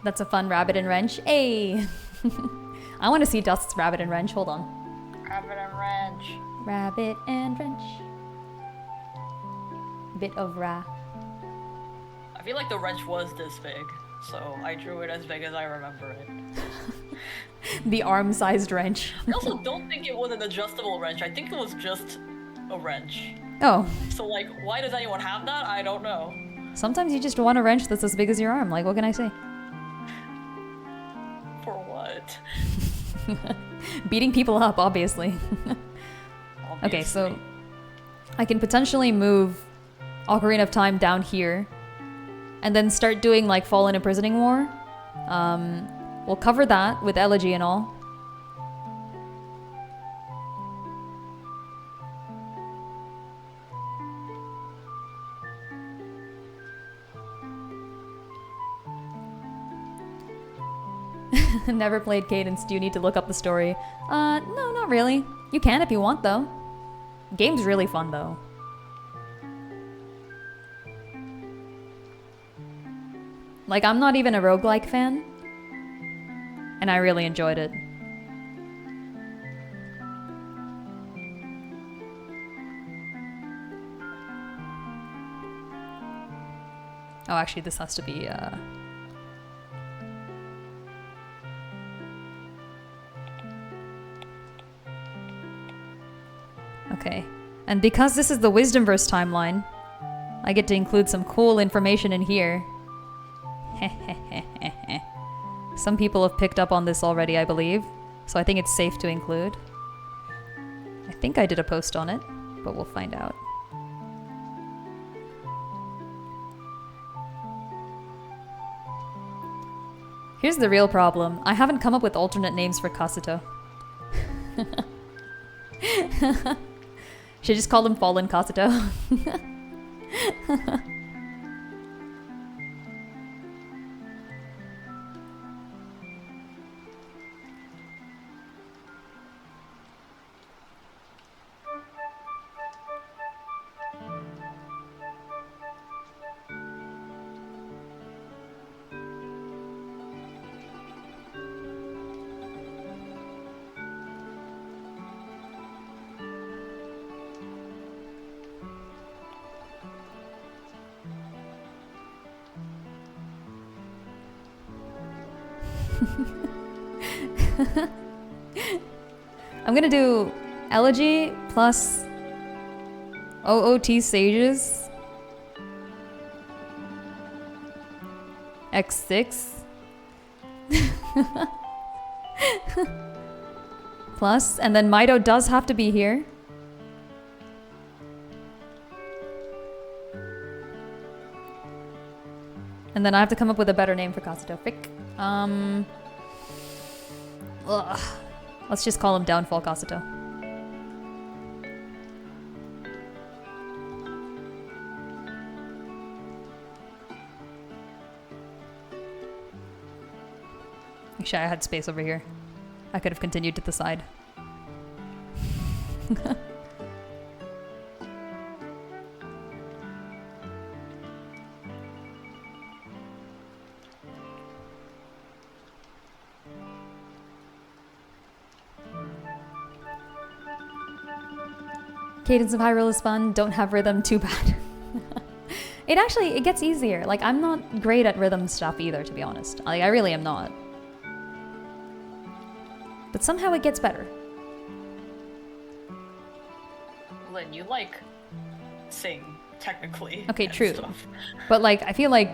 That's a fun rabbit and wrench. Hey! I want to see Dust's rabbit and wrench. Hold on. Rabbit and wrench. Rabbit and wrench. Bit of ra. I feel like the wrench was this big, so I drew it as big as I remember it. The arm-sized wrench. I also don't think it was an adjustable wrench. I think it was just a wrench. Oh. So, like, why does anyone have that? I don't know. Sometimes you just want a wrench that's as big as your arm. Like, what can I say? For what? Beating people up, obviously. Okay, so I can potentially move Ocarina of Time down here and then start doing, like, Fallen Imprisoning War. We'll cover that with Elegy and all. Never played Cadence. Do you need to look up the story? No, not really. You can if you want, though. Game's really fun, though. Like, I'm not even a roguelike fan, and I really enjoyed it. Oh, actually, this has to be, Okay, and because this is the Wisdomverse timeline, I get to include some cool information in here. Some people have picked up on this already, I believe, so I think it's safe to include. I think I did a post on it, but we'll find out. Here's the real problem. I haven't come up with alternate names for Kasuto. Should just call him Fallen Kasuto. I'm gonna do Elegy plus OOT Sages X6 plus, and then Mido does have to be here. And then I have to come up with a better name for Kasuto. Frick. Let's just call him Downfall Kasuto. Actually, I had space over here. I could have continued to the side. Cadence of Hyrule is fun. Don't have rhythm, too bad. It gets easier. Like, I'm not great at rhythm stuff either, to be honest. Like, I really am not. But somehow it gets better. Then you sing technically. Okay, and true. Stuff. But like, I feel like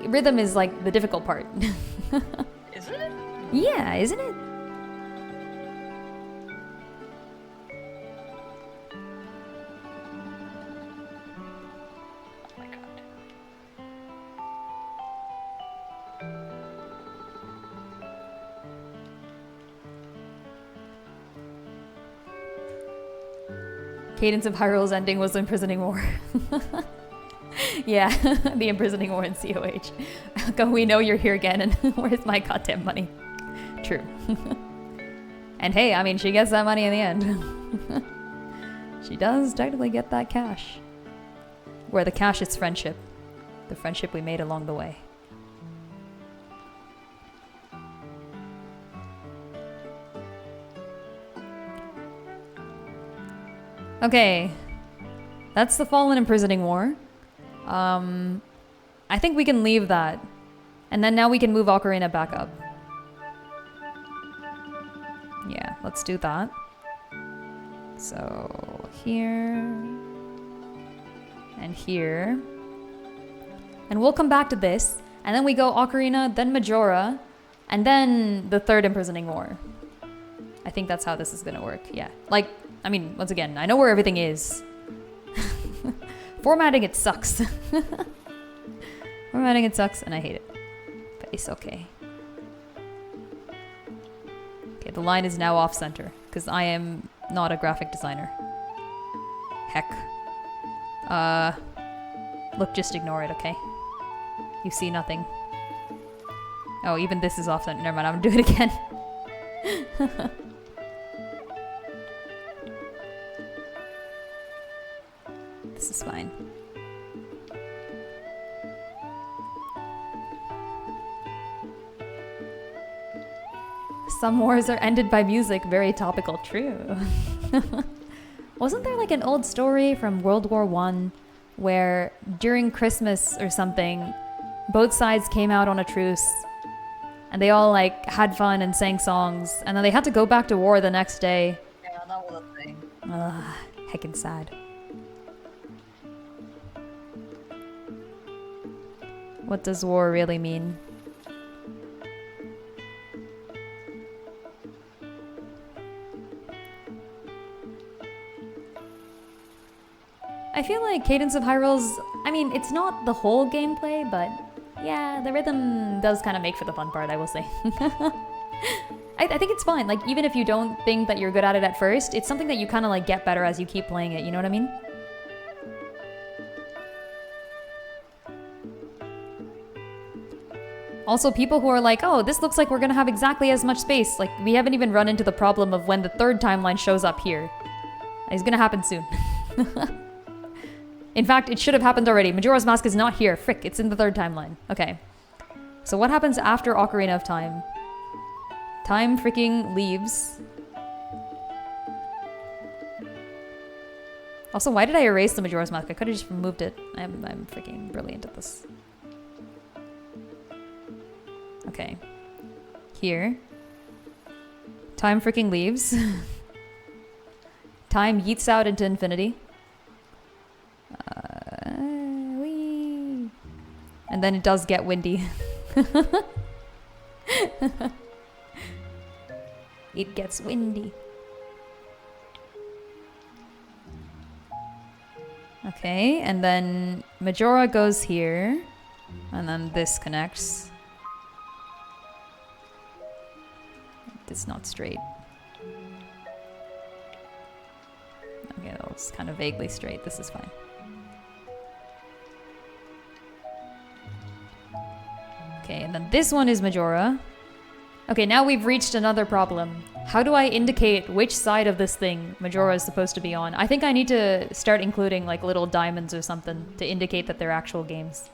rhythm is like the difficult part. Is it? Yeah, isn't it? Oh my god. Cadence of Hyrule's ending was the imprisoning war. Yeah, the imprisoning war in COH. Go, we know you're here again, and where's my goddamn money? True. And hey, I mean, she gets that money in the end. She does technically get that cash. Where the cash is friendship. The friendship we made along the way. Okay. That's the Fallen Imprisoning War. I think we can leave that. And then now we can move Ocarina back up. Yeah, let's do that. So, here. And here. And we'll come back to this. And then we go Ocarina, then Majora, and then the third Imprisoning War. I think that's how this is gonna work, yeah. Like, I mean, once again, I know where everything is. Formatting it sucks. Formatting it sucks, and I hate it. But it's okay. Okay, the line is now off-center, because I am not a graphic designer. Heck. Look, just ignore it, okay? You see nothing. Oh, even this is off-center. Never mind, I'm gonna do it again. This is fine. Some wars are ended by music. Very topical. True. Wasn't there like an old story from World War I where during Christmas or something, both sides came out on a truce and they all like had fun and sang songs and then they had to go back to war the next day? Yeah, that was a thing. Ugh, heckin' sad. What does war really mean? I feel like Cadence of Hyrule's, I mean, it's not the whole gameplay, but yeah, the rhythm does kind of make for the fun part, I will say. I think it's fine. Like, even if you don't think that you're good at it at first, it's something that you kind of like get better as you keep playing it, you know what I mean? Also, people who are like, oh, this looks like we're gonna have exactly as much space. Like, we haven't even run into the problem of when the third timeline shows up here. It's gonna happen soon. In fact, it should have happened already. Majora's Mask is not here. Frick, it's in the third timeline. Okay. So what happens after Ocarina of Time? Time freaking leaves. Also, why did I erase the Majora's Mask? I could have just removed it. I'm freaking brilliant at this. Okay. Here. Time freaking leaves. Time yeets out into infinity. Whee. And then it does get windy. It gets windy. Okay, and then Majora goes here. And then this connects. It's not straight. Okay, that was kind of vaguely straight. This is fine. Okay, and then this one is Majora. Okay, now we've reached another problem. How do I indicate which side of this thing Majora is supposed to be on? I think I need to start including like little diamonds or something to indicate that they're actual games.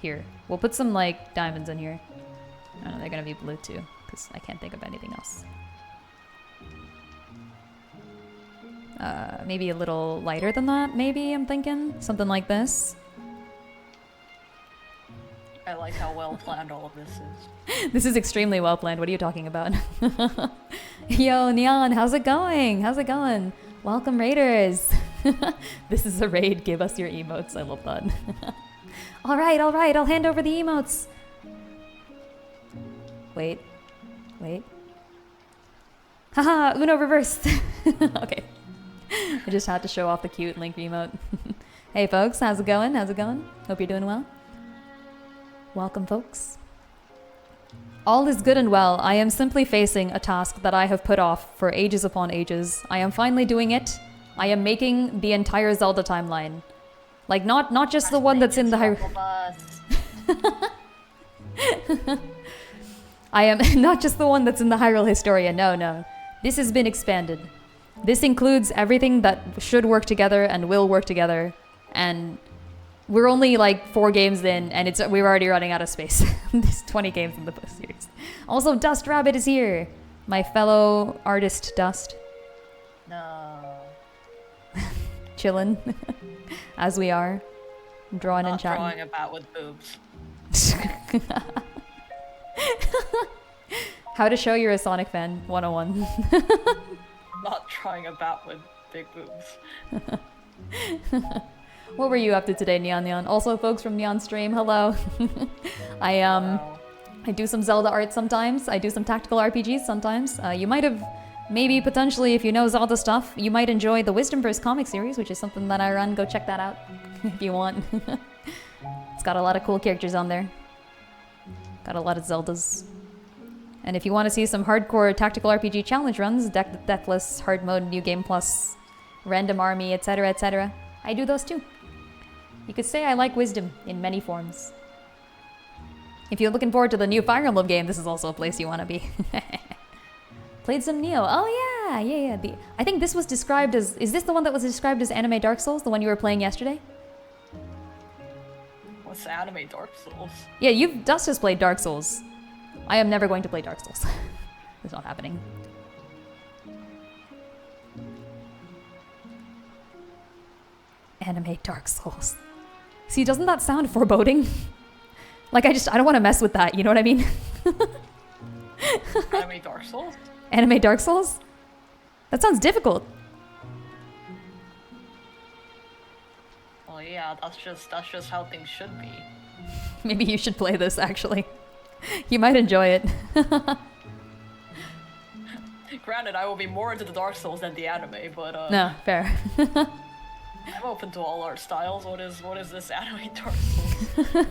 Here, we'll put some like diamonds in here. I don't know, they're gonna be blue too, because I can't think of anything else. maybe a little lighter than that, maybe, I'm thinking. Something like this. I like how well planned all of this is. This is extremely well planned. What are you talking about? Yo, Neon, how's it going? How's it going? Welcome, Raiders. This is a raid. Give us your emotes. I love that. All right. I'll hand over the emotes. Wait. Haha, Uno reversed. Okay. I just had to show off the cute Link emote. Hey, folks. How's it going? Hope you're doing well. Welcome, folks. All is good and well. I am simply facing a task that I have put off for ages upon ages. I am finally doing it. I am making the entire Zelda timeline. Like, not just the one that's in the I am not just the one that's in the Hyrule Historia. No. This has been expanded. This includes everything that should work together and will work together. And we're only like 4 games in, and we're already running out of space. There's 20 games in the series. Also, Dust Rabbit is here. My fellow artist, Dust. No. Chillin'. As we are. Drawing and chatting. Not drawing about with boobs. How to show you're a Sonic fan, 101. Not drawing about with big boobs. What were you up to today, Neon? Also, folks from Neon Stream, hello. Wow. I do some Zelda art sometimes. I do some tactical RPGs sometimes. You might have, maybe potentially, if you know Zelda stuff, you might enjoy the Wisdomverse comic series, which is something that I run. Go check that out if you want. It's got a lot of cool characters on there. Got a lot of Zeldas. And if you want to see some hardcore tactical RPG challenge runs, Deathless, Hard Mode, New Game Plus, Random Army, etc., etc., I do those too. You could say I like Wisdom in many forms. If you're looking forward to the new Fire Emblem game, this is also a place you want to be. Played some Neo. Oh yeah. I think this was described as... Is this the one that was described as anime Dark Souls? The one you were playing yesterday? What's anime Dark Souls? Yeah, Dust has played Dark Souls. I am never going to play Dark Souls. It's not happening. Anime Dark Souls. See, doesn't that sound foreboding? Like, I don't want to mess with that, you know what I mean? Anime Dark Souls? Anime Dark Souls? That sounds difficult. Well, yeah, that's just how things should be. Maybe you should play this, actually. You might enjoy it. Granted, I will be more into the Dark Souls than the anime, but No, fair. I'm open to all art styles. What is this anime Dark Souls?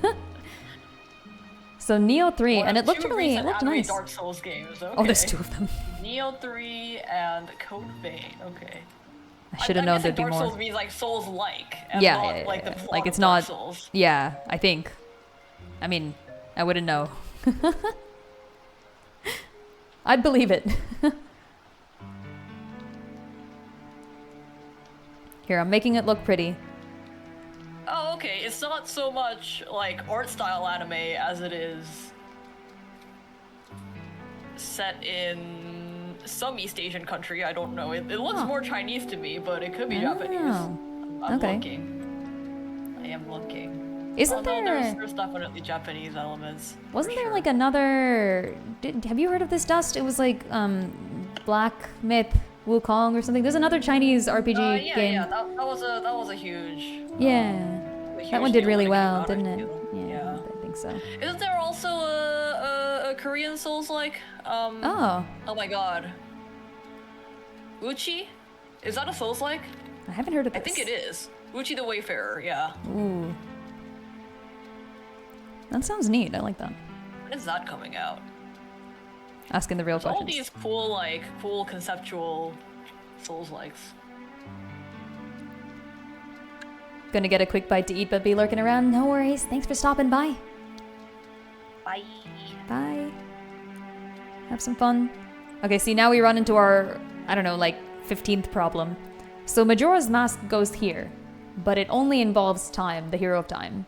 So Neo 3, One and of it looked two really recent anime nice. Dark Souls games. Okay. Oh, there's 2 of them. Neo 3 and Code Vein. Okay. I should have known there'd be Dark more. Souls means like Souls-like, and Yeah, not yeah, like the yeah. plot Like of it's Dark not. Souls. Yeah, I think. I mean, I wouldn't know. I'd believe it. Here, I'm making it look pretty. Oh, okay. It's not so much like art style anime as it is set in some East Asian country. I don't know. It looks more Chinese to me, but it could be Japanese. I'm okay. looking. I am looking. Isn't No, there... there's definitely Japanese elements. Wasn't there sure. like another... Have you heard of this, Dust? It was like Black Myth Wukong or something. There's another Chinese RPG game. Yeah, that was a huge. Yeah. A huge That one did deal really when it came well, out, didn't I it? feel. Yeah, I think so. Isn't there also a Korean Souls-like? Oh, Oh my god. Uchi? Is that a Souls-like? I haven't heard of I this. think it is. Uchi the Wayfarer, yeah. Ooh. That sounds neat. I like that. When is that coming out? Asking the real There's all questions. these cool conceptual Souls-likes. Gonna get a quick bite to eat, but be lurking around. No worries. Thanks for stopping by. Bye. Bye. Have some fun. Okay, see, now we run into our, I don't know, like 15th problem. So Majora's Mask goes here, but it only involves Time, the hero of Time.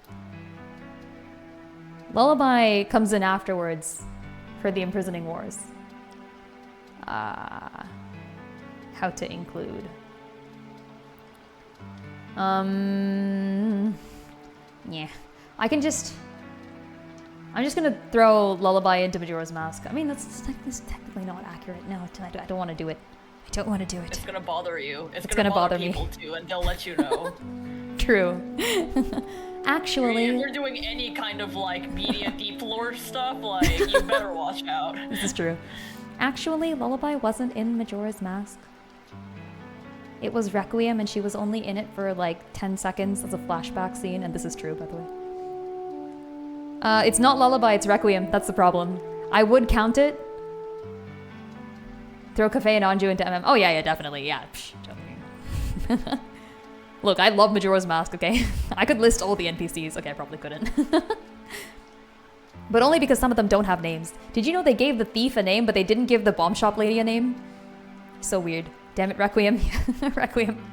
Lullaby comes in afterwards for the imprisoning wars. How to include. Yeah. I'm just gonna throw Lullaby into Majora's Mask. I mean, that's technically not accurate. No, I don't want to do it. I don't want to do it. It's gonna bother you. It's gonna bother people me. too, and they'll let you know. True. Actually... If you're doing any kind of, like, media deep lore stuff, like, you better watch out. This is true. Actually, Lullaby wasn't in Majora's Mask. It was Requiem, and she was only in it for, like, 10 seconds as a flashback scene, and this is true, by the way. It's not Lullaby, it's Requiem. That's the problem. I would count it. Throw Cafe and Anju into MM. Oh, yeah, definitely. Yeah. Psh, totally. Look, I love Majora's Mask, okay? I could list all the NPCs. Okay, I probably couldn't. But only because some of them don't have names. Did you know they gave the thief a name, but they didn't give the bomb shop lady a name? So weird. Damn it, Requiem. Requiem.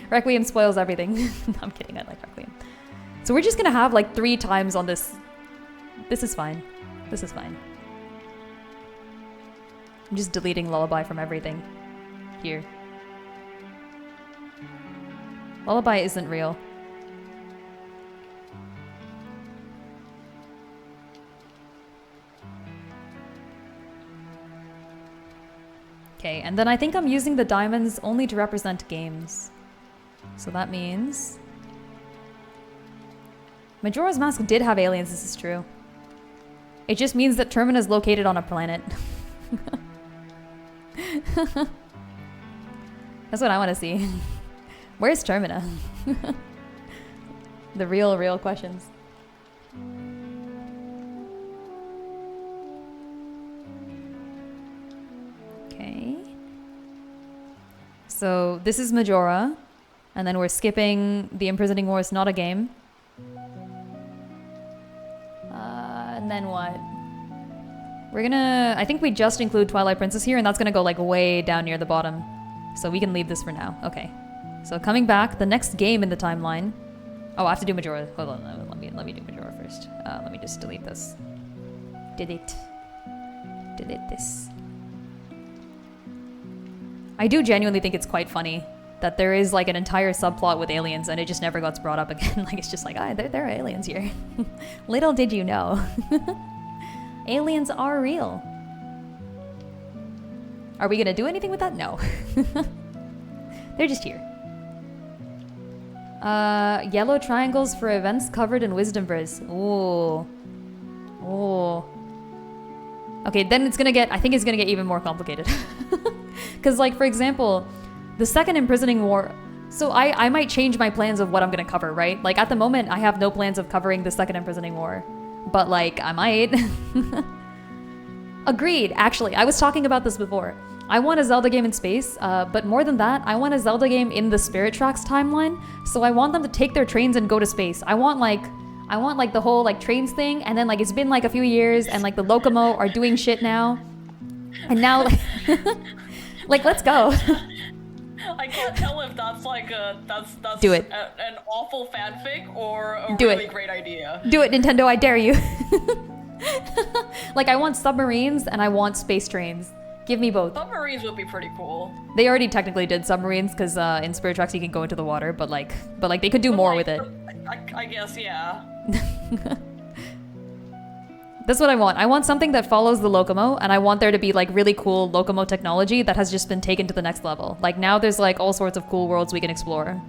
Requiem spoils everything. No, I'm kidding, I like Requiem. So we're just gonna have like 3 times on this. This is fine. This is fine. I'm just deleting Lullaby from everything. Here. Lullaby isn't real. Okay, and then I think I'm using the diamonds only to represent games. So that means... Majora's Mask did have aliens, this is true. It just means that Termina is located on a planet. That's what I want to see. Where's Termina? The real questions. Okay. So this is Majora, and then we're skipping The Imprisoning War is not a game. And then what? We're gonna... I think we just include Twilight Princess here, and that's gonna go like way down near the bottom. So we can leave this for now. Okay. So coming back, the next game in the timeline... Oh, I have to do Majora. Hold on, let me do Majora first. Let me just delete this. Delete this. I do genuinely think it's quite funny that there is like an entire subplot with aliens and it just never gets brought up again. Like it's just like, there are aliens here. Little did you know. Aliens are real. Are we gonna do anything with that? No. They're just here. Yellow triangles for events covered in Wisdom Verse. Ooh. Ooh. Okay, then it's gonna get... I think it's gonna get even more complicated. Because, like, for example, the second Imprisoning War... So I might change my plans of what I'm gonna cover, right? Like, at the moment, I have no plans of covering the second Imprisoning War. But, like, I might. Agreed, actually. I was talking about this before. I want a Zelda game in space, but more than that, I want a Zelda game in the Spirit Tracks timeline. So I want them to take their trains and go to space. I want like the whole like trains thing, and then like it's been like a few years, and like the Locomo are doing shit now, and now like, like let's go. I can't tell if that's like that's Do it. An awful fanfic or a Do really it. great idea. Do it, Nintendo! I dare you. Like I want submarines and I want space trains. Give me both. Submarines would be pretty cool. They already technically did submarines because in Spirit Tracks you can go into the water, but like they could do more with it. I guess, yeah. That's what I want. I want something that follows the Locomo, and I want there to be like really cool Locomo technology that has just been taken to the next level. Like now there's like all sorts of cool worlds we can explore.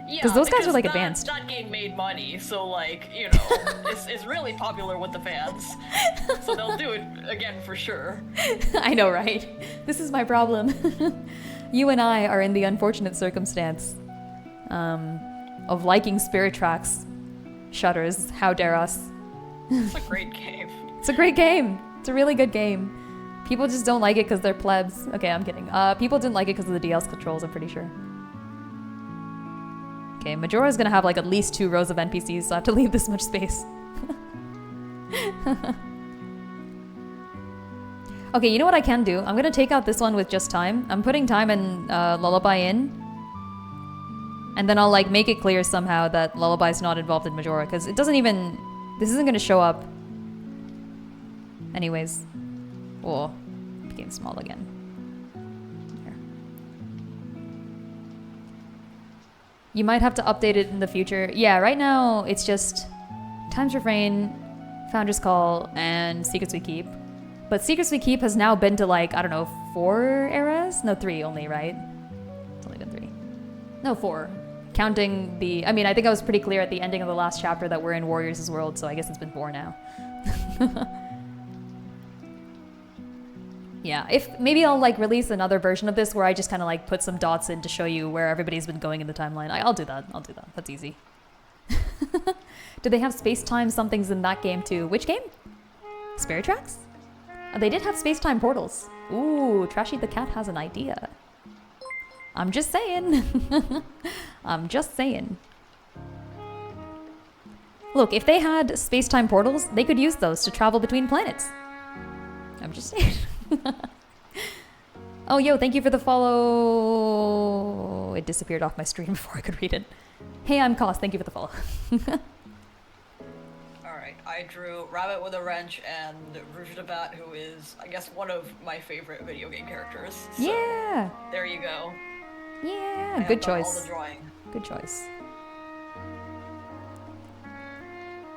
Yeah, those guys are like advanced. That game made money, so like, you know, it's really popular with the fans. So they'll do it again for sure. I know, right? This is my problem. You and I are in the unfortunate circumstance of liking Spirit Tracks. Shudders, how dare us. It's a great game. It's a great game. It's a really good game. People just don't like it because they're plebs. Okay, I'm kidding. People didn't like it because of the DS controls, I'm pretty sure. Okay, Majora's gonna have like at least 2 rows of NPCs, so I have to leave this much space. Okay, you know what I can do? I'm gonna take out this one with just time. I'm putting time and Lullaby in. And then I'll like make it clear somehow that Lullaby's not involved in Majora, because it doesn't even... This isn't gonna show up. Anyways. Oh, became small again. You might have to update it in the future. Yeah, right now it's just Times Refrain, Founder's Call, and Secrets We Keep. But Secrets We Keep has now been to like, I don't know, 4 eras? No, 3 only, right? It's only been 3. No, 4. Counting the... I mean, I think I was pretty clear at the ending of the last chapter that we're in Warriors' World, so I guess it's been 4 now. Yeah, if maybe I'll like release another version of this where I just kind of like put some dots in to show you where everybody's been going in the timeline. I'll do that. I'll do that. That's easy. Do they have space-time somethings in that game too? Which game? Spirit Tracks? Oh, they did have space-time portals. Ooh, Trashy the Cat has an idea. I'm just saying. I'm just saying. Look, if they had space-time portals, they could use those to travel between planets. I'm just saying. Oh, yo, thank you for the follow. It disappeared off my screen before I could read it. Hey, I'm Cos. Thank you for the follow. Alright, I drew Rabbit with a Wrench and Rouge the Bat, who is, I guess, one of my favorite video game characters. So, yeah. there you go. Yeah, good choice. All the drawing. Good choice.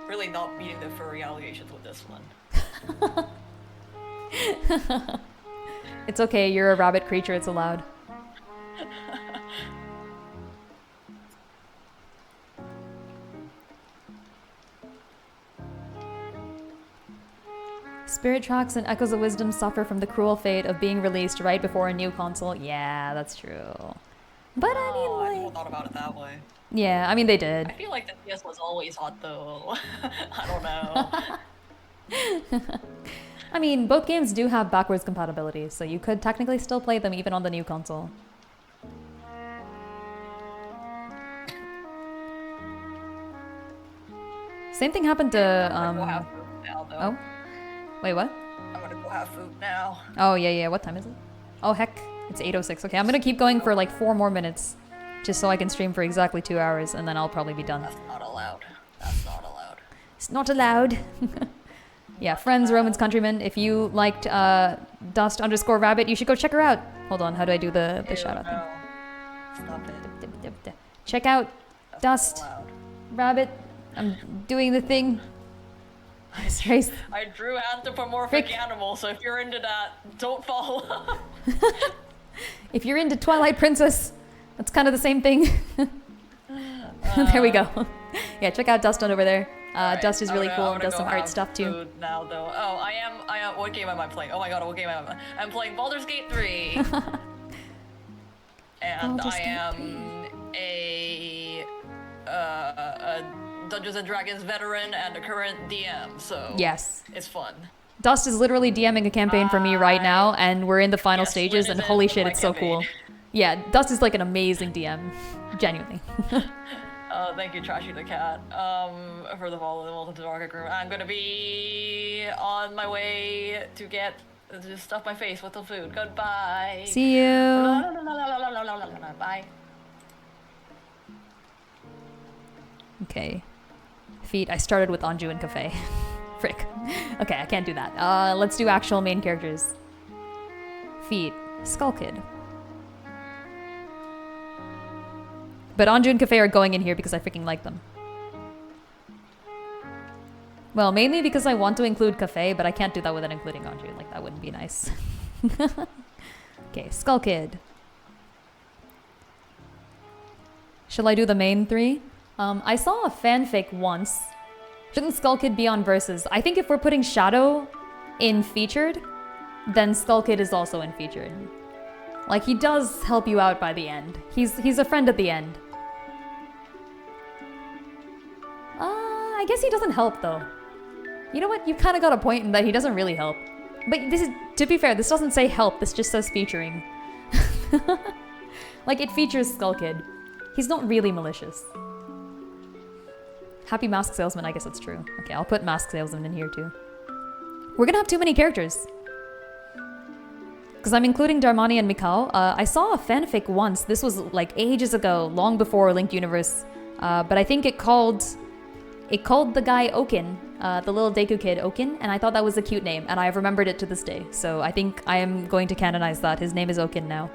Really not meeting the furry allegations with this one. It's okay, you're a rabbit creature, it's allowed. Spirit Tracks and Echoes of Wisdom suffer from the cruel fate of being released right before a new console. Yeah, that's true. But I mean, I like... never thought about it that way. Yeah, I mean, they did. I feel like the PS was always hot, though. I don't know. I mean, both games do have backwards compatibility, so you could technically still play them even on the new console. Same thing happened to, I'm gonna go have food now, though. Oh? Wait, what? I'm gonna go have food now. Oh, yeah, what time is it? Oh, heck, it's 8:06. Okay, I'm gonna keep going for like 4 more minutes, just so I can stream for exactly 2 hours, and then I'll probably be done. That's not allowed. That's not allowed. It's not allowed. Yeah, friends, Romans, countrymen, if you liked Dust_Rabbit, you should go check her out. Hold on, how do I do the shout out thing? Stop it. Check out That's Dust not allowed. Rabbit. I'm doing the thing. Race. I drew anthropomorphic Frick. animals, so if you're into that, don't follow. If you're into Twilight Princess, that's kind of the same thing. There we go. Yeah, check out Dust on over there. Right, Dust is really cool and does go some art have stuff too. food now, though. Oh, I am. What game am I playing? Oh my god, what game am I? I'm playing Baldur's Gate 3. And Baldur's I Gate am a Dungeons and Dragons veteran and a current DM, so Yes. it's fun. Dust is literally DMing a campaign for me right now, and we're in the final Yes, stages, Lynn and is holy in shit, my it's so campaign. cool. Yeah, Dust is like an amazing DM. Genuinely. Thank you, Trashy the Cat, for the follow. Welcome to the Rocket Room. I'm gonna be on my way to stuff my face with the food. Goodbye. See you. Bye. Okay. Feet. I started with Anju and Cafe. Frick. Okay, I can't do that. Let's do actual main characters. Feet. Skull Kid. But Anju and Cafe are going in here because I freaking like them. Well, mainly because I want to include Cafe, but I can't do that without including Anju. Like, that wouldn't be nice. Okay, Skull Kid. Shall I do the main 3? I saw a fanfic once. Shouldn't Skull Kid be on Versus? I think if we're putting Shadow in Featured, then Skull Kid is also in Featured. Like, he does help you out by the end. He's a friend at the end. I guess he doesn't help, though. You know what? You kind of got a point in that he doesn't really help. But this is, to be fair, this doesn't say help. This just says featuring. Like, it features Skull Kid. He's not really malicious. Happy Mask Salesman, I guess that's true. Okay, I'll put Mask Salesman in here, too. We're gonna have too many characters. Because I'm including Darmani and Mikao. I saw a fanfic once. This was, like, ages ago, long before Linked Universe. But I think it called the guy Okin, the little Deku kid Okin, and I thought that was a cute name, and I've remembered it to this day. So I think I am going to canonize that. His name is Okin now.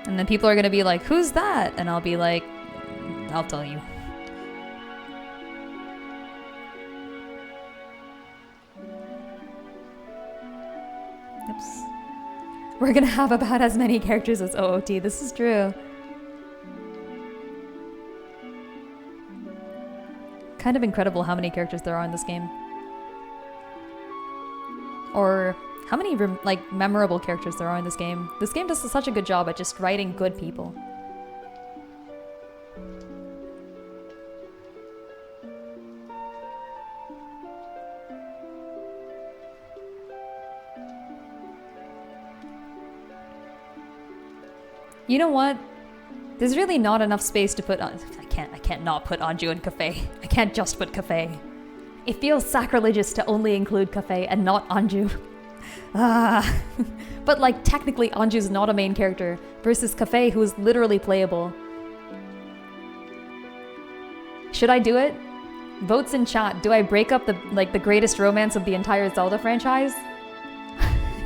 And then people are gonna be like, who's that? And I'll be like, I'll tell you. Oops. We're gonna have about as many characters as OOT. This is true. Kind of incredible how many characters there are in this game. Or how many memorable characters there are in this game. This game does such a good job at just writing good people. You know what? There's really not enough space to put on. I can't not put Anju and Cafe. I can't just put Cafe. It feels sacrilegious to only include Cafe and not Anju. But like technically Anju's not a main character versus Cafe, who is literally playable. Should I do it? Votes in chat. Do I break up the greatest romance of the entire Zelda franchise?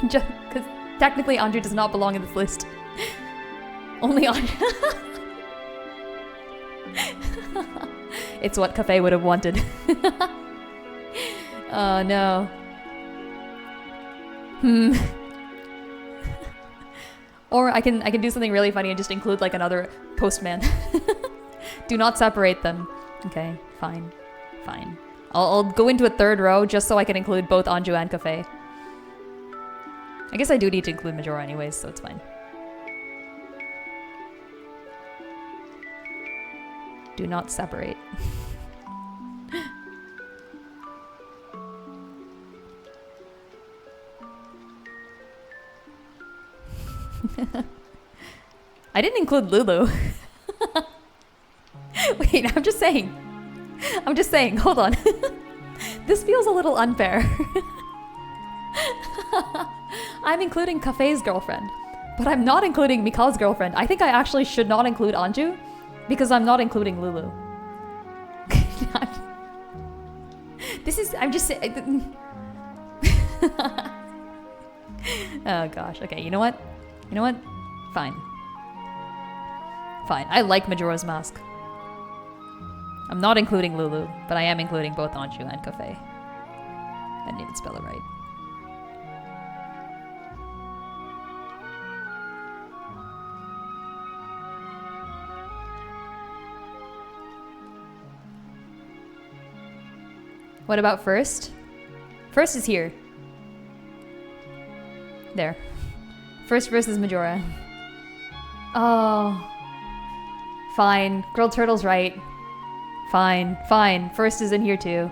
Just because technically Anju does not belong in this list. Only Anju. It's what Cafe would have wanted. Oh no. Or I can do something really funny and just include like another postman. Do not separate them. Okay, fine. Fine. I'll go into a third row just so I can include both Anju and Cafe. I guess I do need to include Majora anyways, so it's fine. Do not separate. I didn't include Lulu. Wait, I'm just saying. Hold on. This feels a little unfair. I'm including Cafe's girlfriend, but I'm not including Mikal's girlfriend. I think I actually should not include Anju because I'm not including Lulu. I'm just saying. Oh gosh. Okay, you know what? Fine. I like Majora's Mask. I'm not including Lulu, but I am including both Anju and Cafe. I didn't even spell it right. What about first? First is here. There. First versus Majora. Oh. Fine. Girl Turtle's right. Fine. First is in here too.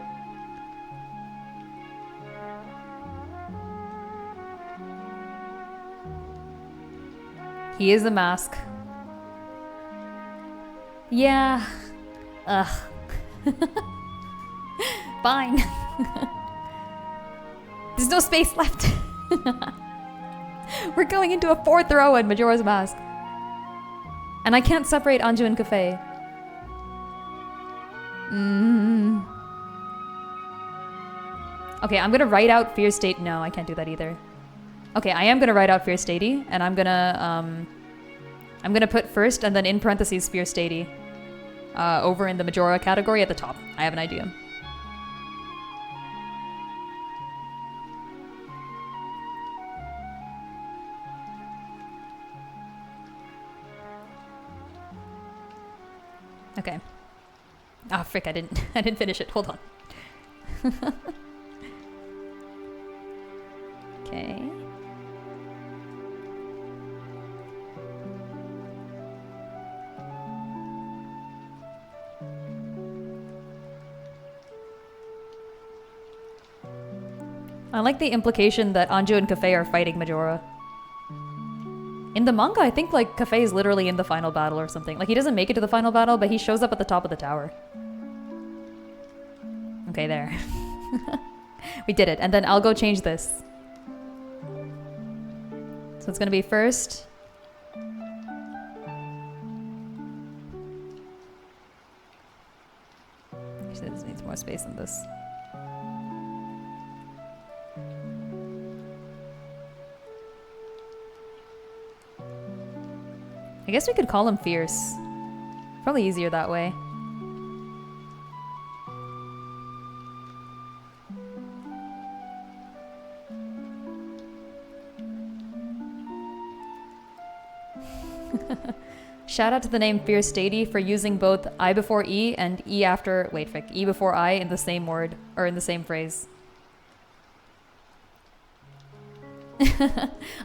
He is a mask. Yeah. Ugh. Fine. There's no space left. We're going into a fourth row in Majora's Mask. And I can't separate Anju and Cafe. Okay, I'm gonna write out Fear State. No, I can't do that either. Okay, I am gonna write out Fear Statey, and I'm gonna put first and then in parentheses Fear Statey over in the Majora category at the top. I have an idea. Okay. Ah, frick, I didn't finish it. Hold on. Okay. I like the implication that Anju and Cafe are fighting Majora. In the manga, I think like Cafe is literally in the final battle or something. Like he doesn't make it to the final battle, but he shows up at the top of the tower. Okay, there. We did it. And then I'll go change this. So it's gonna be first. Actually, this needs more space than this. I guess we could call him Fierce. Probably easier that way. Shout out to the name Fierce Stady for using both I before E and E after, wait, frick, E before I in the same word, or in the same phrase.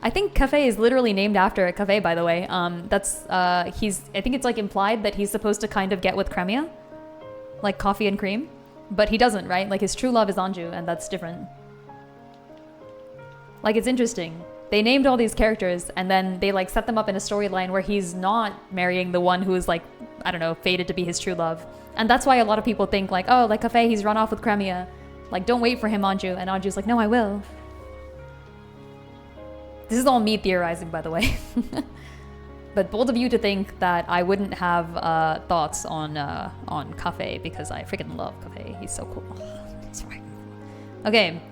I think Cafe is literally named after a cafe, by the way. I think it's like implied that he's supposed to kind of get with Cremia, like coffee and cream, but he doesn't, right? Like his true love is Anju, and that's different. Like, it's interesting. They named all these characters, and then they like set them up in a storyline where he's not marrying the one who is like, I don't know, fated to be his true love. And that's why a lot of people think like, oh, like Cafe, he's run off with Cremia. Like, don't wait for him, Anju. And Anju's like, no, I will. This is all me theorizing, by the way. But bold of you to think that I wouldn't have thoughts on Cafe, because I freaking love Cafe. He's so cool. He's right. Okay,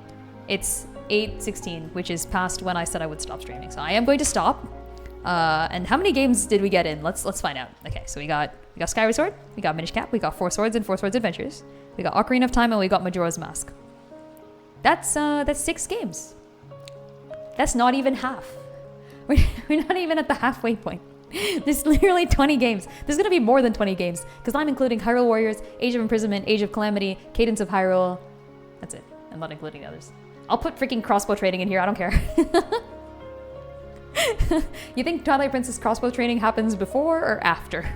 it's 8:16, which is past when I said I would stop streaming. So I am going to stop. And how many games did we get in? Let's find out. Okay, so we got Skyward Sword, we got Minish Cap, we got Four Swords and Four Swords Adventures, we got Ocarina of Time, and we got Majora's Mask. That's 6 games. That's not even half. We're not even at the halfway point. There's literally 20 games. There's gonna be more than 20 games, because I'm including Hyrule Warriors, Age of Imprisonment, Age of Calamity, Cadence of Hyrule. That's it. I'm not including the others. I'll put freaking crossbow training in here, I don't care. You think Twilight Princess crossbow training happens before or after?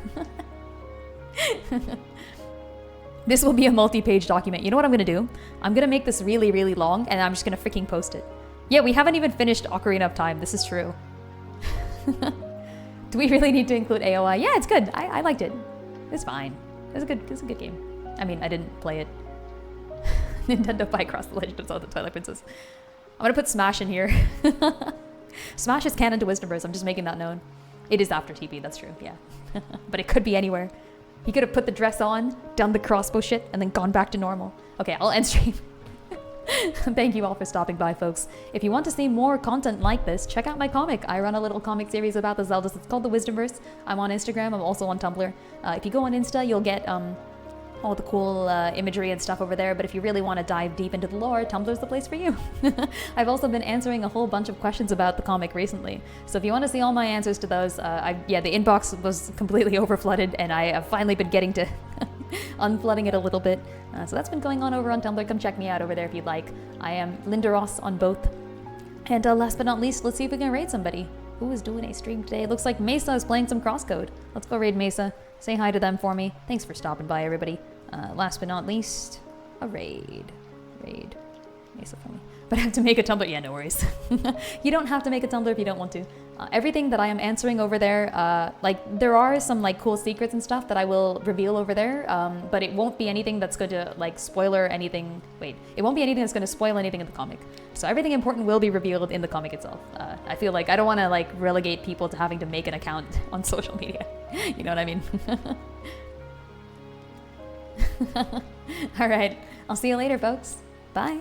This will be a multi-page document. You know what I'm gonna do? I'm gonna make this really, really long, and I'm just gonna freaking post it. Yeah, we haven't even finished Ocarina of Time. This is true. Do we really need to include AOI? Yeah, it's good. I liked it. It's fine. It's a good game. I mean, I didn't play it. Nintendo Bycross The Legend of Zelda Twilight Princess. I'm gonna put Smash in here. Smash is canon to Wisdomverse. I'm just making that known. It is after TP, that's true, yeah. But it could be anywhere. He could have put the dress on, done the crossbow shit, and then gone back to normal. Okay, I'll end stream. Thank you all for stopping by, folks. If you want to see more content like this, check out my comic. I run a little comic series about the Zeldas. It's called The Wisdomverse. I'm on Instagram. I'm also on Tumblr. If you go on Insta, you'll get all the cool imagery and stuff over there, but if you really want to dive deep into the lore, Tumblr's the place for you. I've also been answering a whole bunch of questions about the comic recently, so if you want to see all my answers to those, yeah, the inbox was completely overflooded, and I have finally been getting to unflooding it a little bit, so that's been going on over on Tumblr. Come check me out over there if you'd like. I am Linda Ross on both. And last but not least, let's see if we can raid somebody. Who is doing a stream today? It looks like Mesa is playing some Crosscode. Let's go raid Mesa. Say hi to them for me. Thanks for stopping by, everybody. Last but not least, a raid. Raid Mesa for me. But I have to make a Tumblr. Yeah, no worries. You don't have to make a Tumblr if you don't want to. Everything that I am answering over there, like there are some like cool secrets and stuff that I will reveal over there, but it won't be anything that's going to like spoiler anything. Wait, it won't be anything that's going to spoil anything in the comic. So everything important will be revealed in the comic itself. I feel like I don't want to like relegate people to having to make an account on social media. You know what I mean? All right, I'll see you later, folks. Bye.